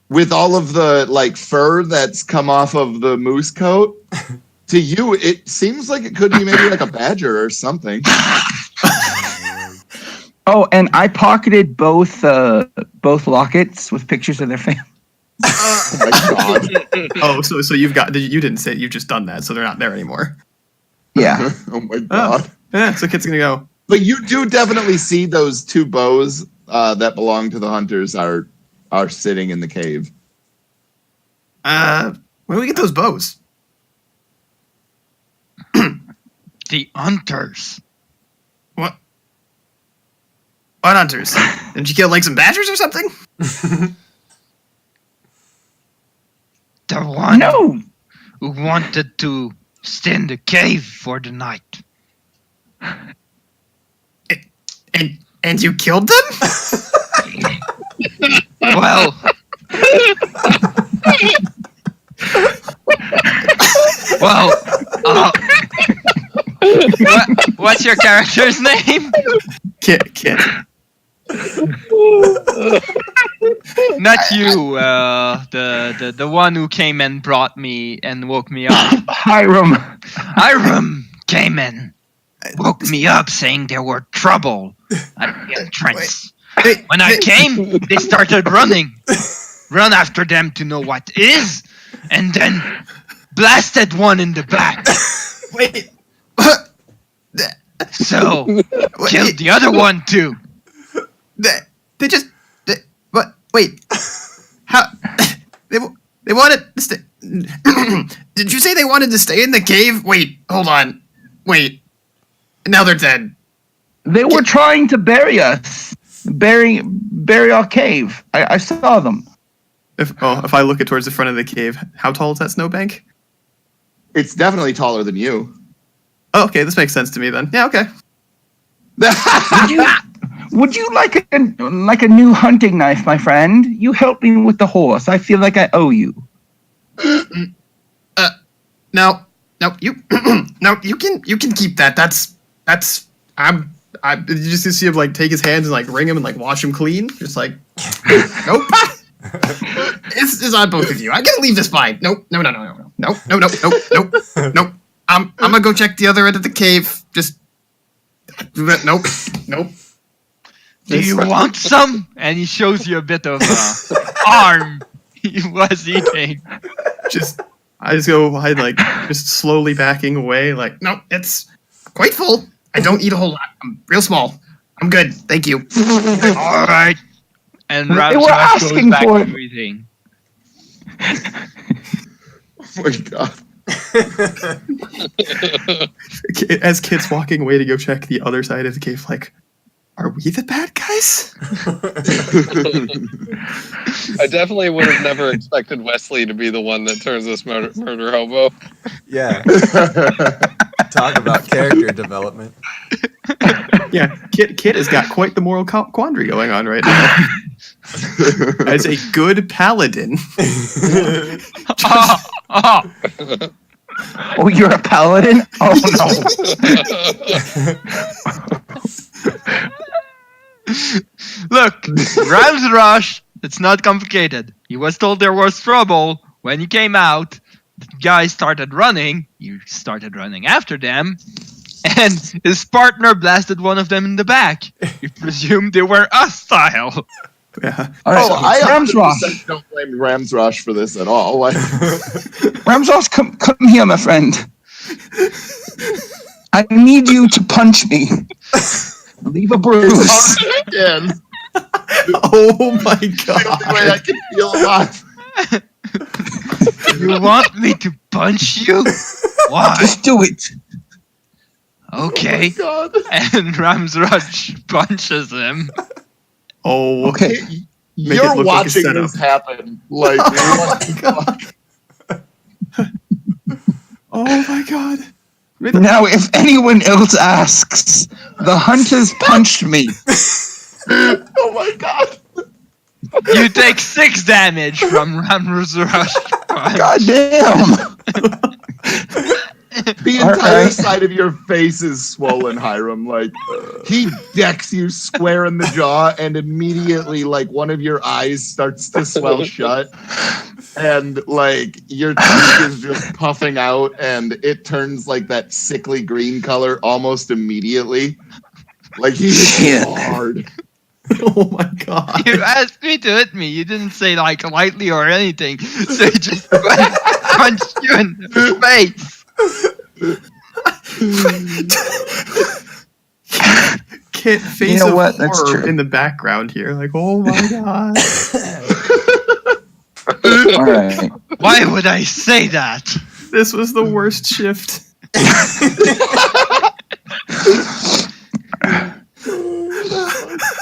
with all of the like fur that's come off of the moose coat, to you it seems like it could be maybe like a badger or something. Oh, and I pocketed both lockets with pictures of their family. Oh my god. Oh, so you didn't say it, you've just done that, so they're not there anymore. Yeah. Oh my god. Yeah, so Kit's gonna go. But you do definitely see those two bows that belong to the hunters are sitting in the cave. When do we get those bows? The hunters. What hunters? Did you kill like some badgers or something? The one No. who wanted to stay in the cave for the night. And you killed them? Well, what's your character's name? Kit. Not you, the one who came and brought me and woke me up. Hiram. Hiram came and woke me up saying there were trouble at the entrance. Wait, When I came, they started running. run after them to know what is, and then blasted one in the back. Wait. So, killed the other one too. They just. What? Wait. How? They wanted to stay. Did you say they wanted to stay in the cave? Wait, hold on. Wait. Now they're dead. They were trying to bury us. Bury our cave. I saw them. If I look it towards the front of the cave, how tall is that snowbank? It's definitely taller than you. Oh, okay, this makes sense to me then. Yeah, okay. Would you like a new hunting knife, my friend? You helped me with the horse. I feel like I owe you. No, you you can keep that. That's you just see him like take his hands and like wring him and like wash him clean. Just like nope. It's on both of you. I gotta leave this fine. Nope. No. I'm gonna go check the other end of the cave. Just nope. Do you want some? And he shows you a bit of arm he was eating. I just go behind, like, just slowly backing away, like, no, it's quite full. I don't eat a whole lot. I'm real small. I'm good. Thank you. All right. And They were Ramshaw asking goes back for to it. eating. Oh my god. As Kit's walking away to go check the other side of the cave, like, are we the bad guys? I definitely would have never expected Wesley to be the one that turns this murder hobo. Yeah. Talk about character development. Yeah, Kit has got quite the moral quandary going on right now. As a good paladin. Oh, you're a paladin? Oh Look, Rams Rush, it's not complicated. He was told there was trouble. When he came out, the guys started running. You started running after them. And his partner blasted one of them in the back. You presume they were hostile. Yeah. All right, I Ramsrosh. don't blame Ramsrosh for this at all. Like, Ramsrosh, come here, my friend. I need you to punch me. Leave a bruise. again, Oh my the only way I god. can feel alive. You want me to punch you? Why? Just do it. Okay. God. And Rams Rush punches him. Oh, Okay. Make it You're look like a watching setup. this happen. Like, Oh my god. Oh my god. Now, if anyone else asks, the hunters punched me. oh my god. You take 6 damage from Rams Rush. God damn. The All entire right. side of your face is swollen, Hiram. Like, he decks you square in the jaw, and immediately, like, one of your eyes starts to swell shut. And, like, your cheek is just puffing out, and it turns, like, that sickly green color almost immediately. Like, he hits Shit. so hard. Oh my god. You asked me to hit me. You didn't say like lightly or anything. So he just punched you in the face. Kit face You know of what? That's horror true. in the background here. Like, oh my god. All right. Why would I say that? This was the worst shift.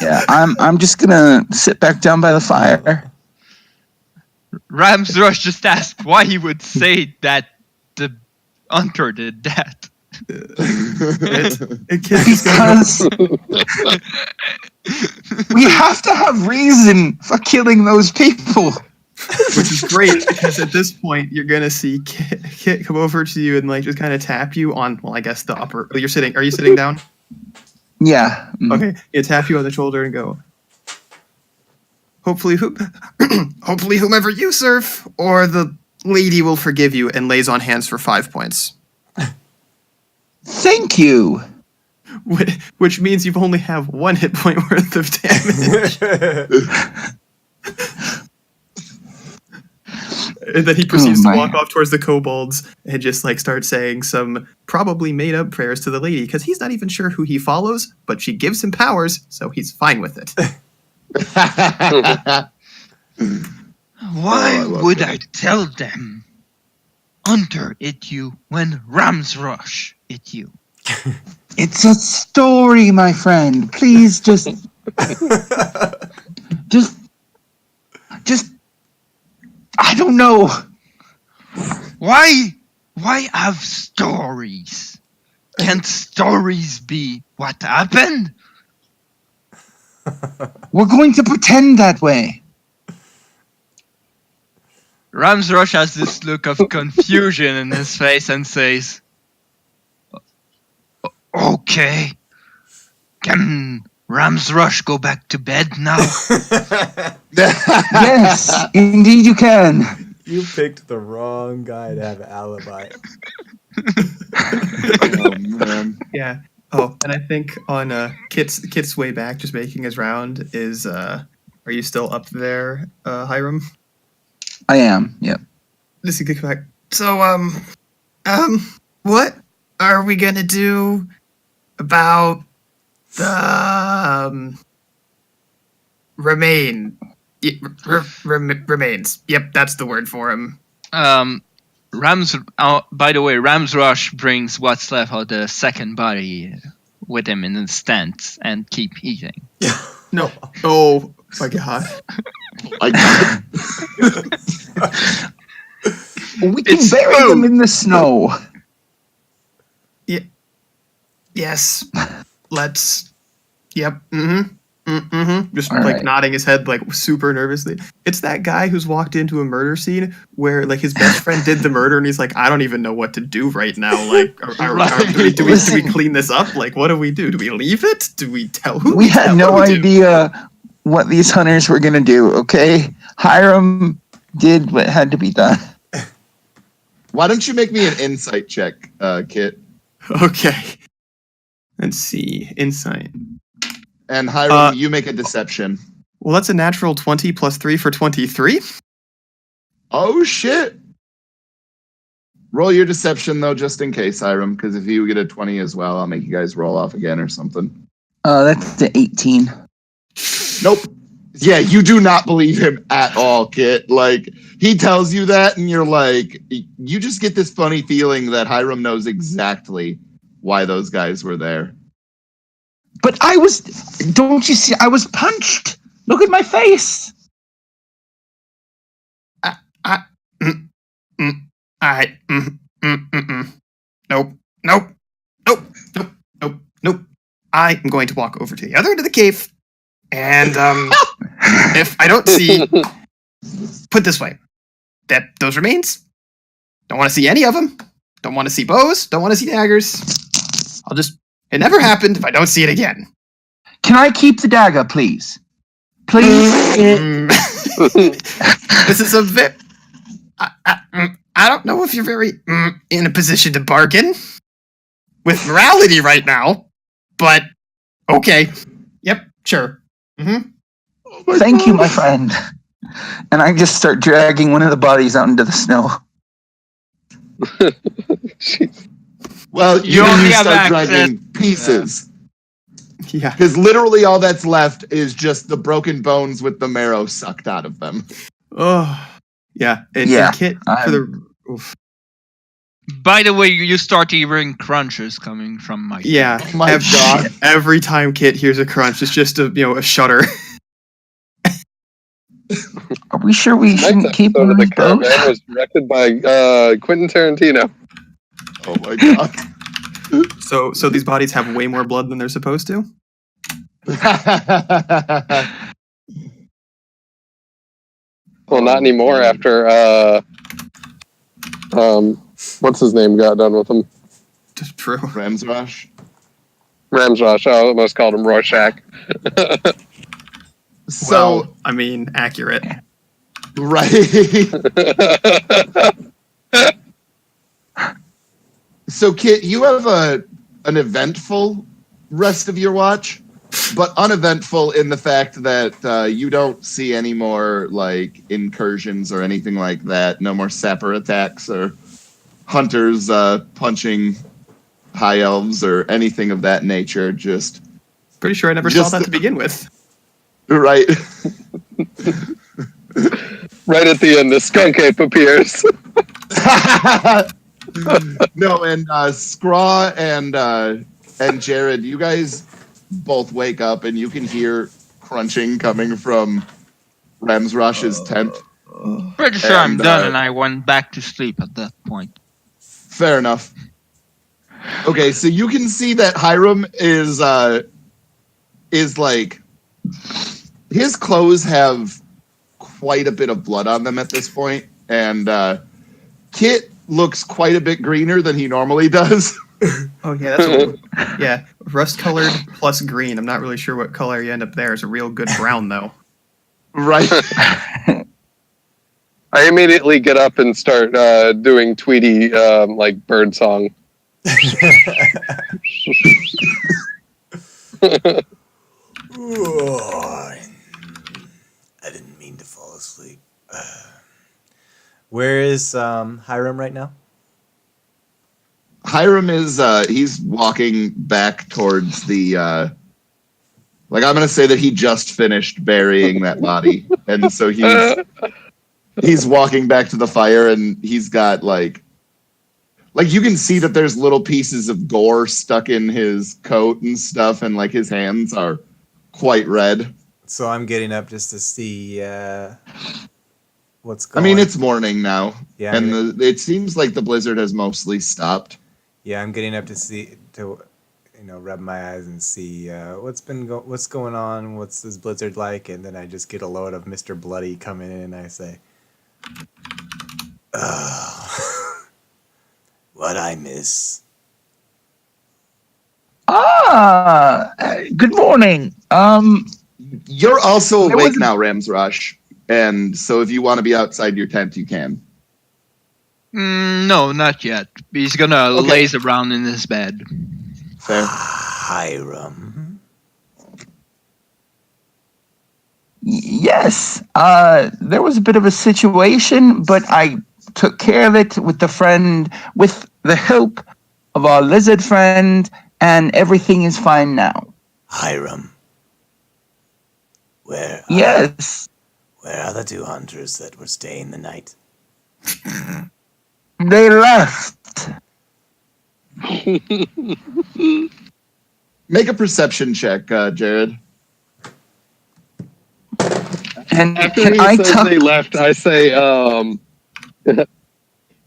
Yeah, I'm just gonna sit back down by the fire. Rams Rush just asked why he would say that the hunter did that. Kit just goes, Because we have to have reason for killing those people. which is great because at this point you're gonna see Kit come over to you and like just kind of tap you on. Well, I guess the upper. You're sitting. Are you sitting down? Yeah. Okay. You tap you on the shoulder and go. Hopefully, hopefully, whomever you serve or the lady will forgive you and lays on hands for 5 points. Thank you. Which means you've only have 1 hit point worth of damage. And then he proceeds to walk off towards the kobolds and just like start saying some probably made up prayers to the lady because he's not even sure who he follows, but she gives him powers, so he's fine with it. Why would I tell them? Under it you when Rams rush it you. It's a story, my friend. Please just I don't know. Why have stories? Can't stories be what happened? We're going to pretend that way. Ramsrush has this look of confusion in his face and says, "Okay, can Ramsrush go back to bed now?" Yes, indeed you can. You picked the wrong guy to have an alibi. Oh man. Yeah. Oh, and I think on Kit's way back, just making his round is. Are you still up there, Hiram? I am. Yep. Let's see, back. So, what are we gonna do about the remains? Yep, that's the word for him. By the way, Ramsrush brings what's left of the second body with him in his tent and keep eating. No. Oh my god. I got We can It's bury food. them in the snow. Yes. Let's. Yep. Just All like right. nodding his head, like super nervously. It's that guy who's walked into a murder scene where like his best friend did the murder, and he's like, I don't even know what to do right now. Like, do we clean this up? Like, what do we do? Do we leave it? Do we tell who? We had no What do we do? idea what these hunters were going to do, okay? Hiram did what had to be done. Why don't you make me an insight check, Kit? Okay. Let's see. Insight. And Hiram, you make a deception. Well, that's a natural 20 plus 3 for 23. Oh shit! Roll your deception though, just in case, Hiram, because if you get a 20 as well, I'll make you guys roll off again or something. That's the 18. Nope. Yeah, you do not believe him at all, Kit. Like, he tells you that, and you're like, you just get this funny feeling that Hiram knows exactly why those guys were there. But don't you see, I was punched. Look at my face. Nope. I am going to walk over to the other end of the cave, and if I don't see, put it this way, that those remains, don't want to see any of them. Don't want to see bows. Don't want to see daggers. It never happened if I don't see it again. Can I keep the dagger, please? Please? This is a bit. I don't know if you're very in a position to bargain with morality right now, but okay. Yep, sure. Thank you, my friend. And I just start dragging one of the bodies out into the snow. Well, you only start have access- driving pieces. Yeah. Because literally all that's left is just the broken bones with the marrow sucked out of them. Oh, yeah. And Kit for the. Oof. By the way, you start hearing crunches coming from my. Yeah. Oh my God. Every time Kit hears a crunch, it's just a shudder. Are we sure we shouldn't keep one of the these bows? Caravan was directed by Quentin Tarantino. Oh my God. So these bodies have way more blood than they're supposed to? Well, not anymore after what's his name got done with him? Just true. Ramsrush. Ramsrush. I almost called him Rorschach. So, Well, I mean, accurate. right. So, Kit, you have an eventful rest of your watch? but uneventful in the fact that you don't see any more like incursions or anything like that. No more sapper attacks or hunters punching high elves or anything of that nature. Just Pretty sure I never saw that to begin with. right. Right at the end, the skunk ape appears. No, and Scraw and Jared, you guys both wake up and you can hear crunching coming from Ramsrush's tent. Pretty sure I'm And, done, and I went back to sleep at that point. Fair enough. Okay, so you can see that Hiram is like his clothes have quite a bit of blood on them at this point, and Kit looks quite a bit greener than he normally does. Oh yeah, yeah, rust colored plus green. I'm not really sure what color you end up there. It's a real good brown though. Right. I immediately get up and start doing Tweety like bird song. I didn't mean to fall asleep. Where is Hiram right now? Hiram is he's walking back towards the like I'm gonna say that he just finished burying that body. And so he's walking back to the fire and he's got like you can see that there's little pieces of gore stuck in his coat and stuff, and like his hands are quite red. So I'm getting up just to see what's going on. I mean, it's morning now, Yeah, and it seems like the blizzard has mostly stopped. Yeah, I'm getting up to rub my eyes and see what's going on, what's this blizzard like, and then I just get a load of Mr. Bloody coming in, and I say, What I miss? Good morning. You're also There awake was a- now, Ramsrush, and so if you want to be outside your tent, you can. No, not yet. He's gonna laze around in his bed. Fair. Hiram. Yes. There was a bit of a situation, but I took care of it with the help of our lizard friend, and everything is fine now. Hiram. Where Yes. are the two hunters that were staying the night? They left. Make a perception check, Jared. And After can he I says tell? they left, I say,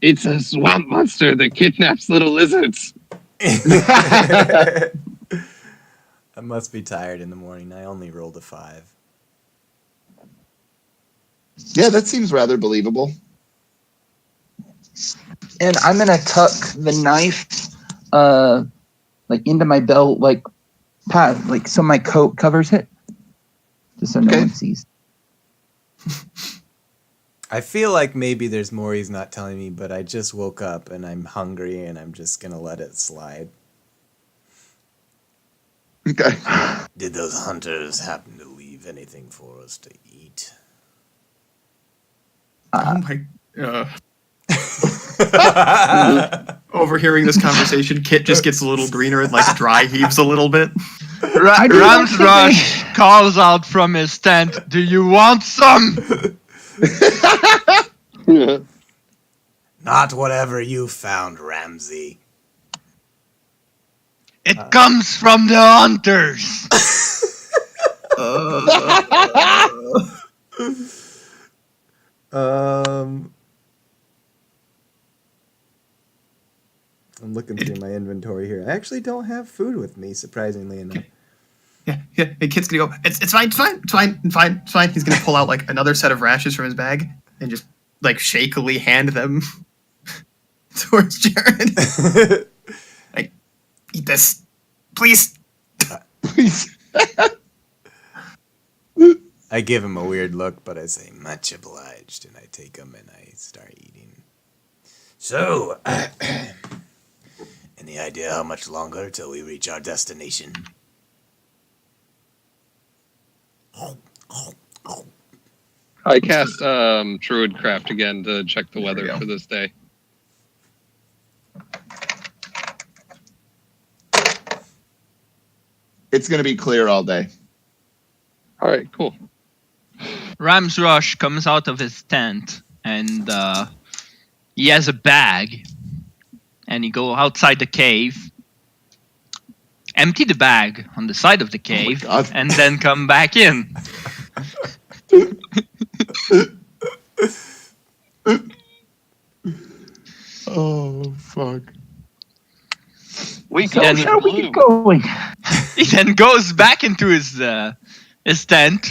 it's a swamp monster that kidnaps little lizards. I must be tired in the morning. I only rolled a 5. Yeah, that seems rather believable. And I'm gonna tuck the knife, into my belt, so my coat covers it, just so no Okay. one sees. I feel like maybe there's more he's not telling me, but I just woke up and I'm hungry and I'm just gonna let it slide. Okay. Did those hunters happen to leave anything for us to eat? Oh my. Overhearing this conversation, Kit just gets a little greener and like dry heaves a little bit. I do not think Ramsrush calls out from his tent, "Do you want some?" Not whatever you found, Ramsey. It comes from the hunters. I'm looking through my inventory here. I actually don't have food with me, surprisingly enough. Yeah. And Kit's gonna go. It's fine. He's gonna pull out like another set of rashes from his bag and just like shakily hand them towards Jared. Like, eat this, please. Please. I give him a weird look, but I say, much obliged, and I take him and I start eating. So, any idea how much longer till we reach our destination? I cast Druidcraft again to check the There we weather go. for this day. It's going to be clear all day. All right, cool. Ram's Rush comes out of his tent and he has a bag. And he go outside the cave, empty the bag on the side of the cave, God. and then come back in. Oh, fuck. We So Then- shall we get going? He then goes back into his tent,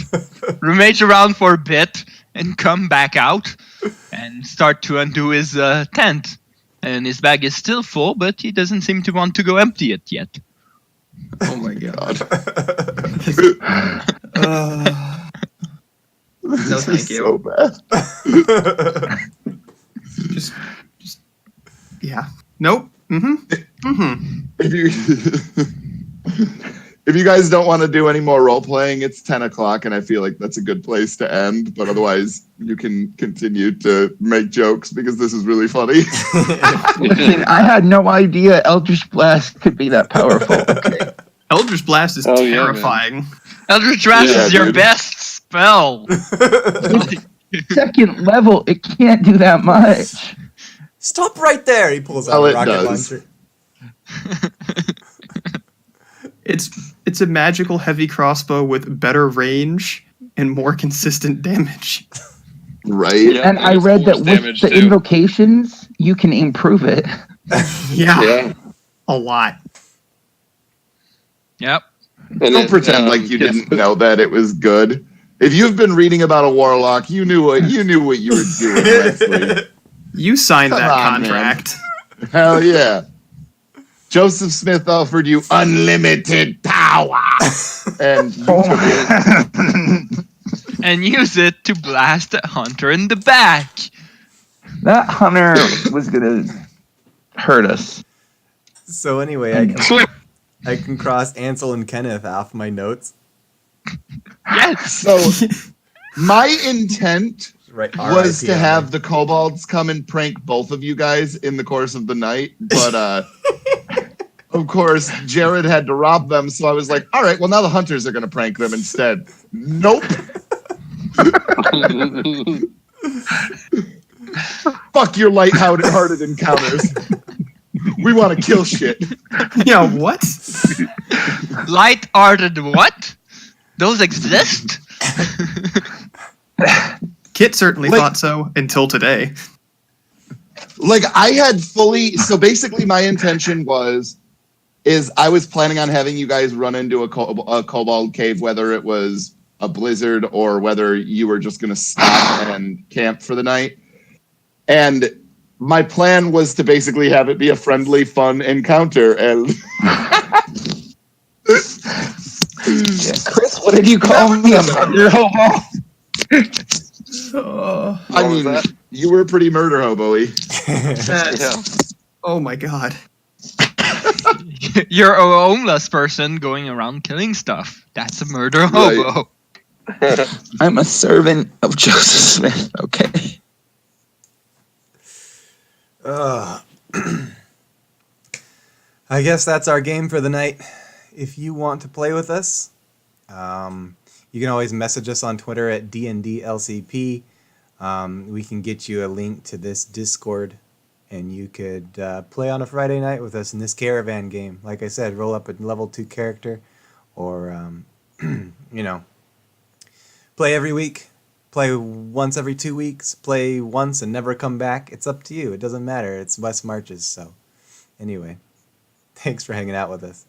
rummage around for a bit, and come back out and start to undo his tent. And his bag is still full, but he doesn't seem to want to go empty it yet. Oh my god. No, This thank is you. so bad. Just, yeah. Nope. If you if you guys don't want to do any more role playing, it's 10 o'clock, and I feel like that's a good place to end. But otherwise, you can continue to make jokes because this is really funny. Listen, I had no idea Eldritch Blast could be that powerful. Okay. Eldritch Blast is Oh, yeah, terrifying. Eldritch Blast Yeah, is your dude. best spell. Second level, it can't do that much. Stop right there! He pulls Well, out a it rocket does. launcher. It's a magical heavy crossbow with better range and more consistent damage. Right? Yeah, And I it's read that force with damage, the too. invocations, you can improve it. Yeah, a lot. Yep. And Don't it, pretend like you gets- didn't know that it was good. If you've been reading about a warlock, you knew what you were doing, Wesley. You signed Come that on, man. contract. Hell yeah. Joseph Smith offered you unlimited power. And you Oh took it. And use it to blast a hunter in the back. That hunter was gonna hurt us. So anyway, I can cross Ansel and Kenneth off my notes. Yes. So my intent Right, was RIP to on have the kobolds come and prank both of you guys in the course of the night, but of course Jared had to rob them, so I was like, all right, well now the hunters are gonna prank them instead. Nope. Fuck your light-hearted encounters. We want to kill shit. Yeah, what? Light-hearted what? Those exist? Kit certainly Like- thought so until today. Like I had fully, so basically my intention is I was planning on having you guys run into a kobold cave, whether it was a blizzard or whether you were just going to stop and camp for the night. And my plan was to basically have it be a friendly, fun encounter. And Chris, what did you call me? A murder hobo? Oh, I What was mean, that? you were pretty murder hobo-y. that's- Yeah. oh my god. You're a homeless person going around killing stuff. That's a murder Right. hobo. I'm a servant of Joseph Smith, okay? I guess that's our game for the night. If you want to play with us, you can always message us on Twitter at DNDLCP. We can get you a link to this Discord, and you could play on a Friday night with us in this Caravan game. Like I said, roll up a level 2 character, or, play every week. Play once every 2 weeks. Play once and never come back. It's up to you. It doesn't matter. It's West Marches, so anyway. Thanks for hanging out with us.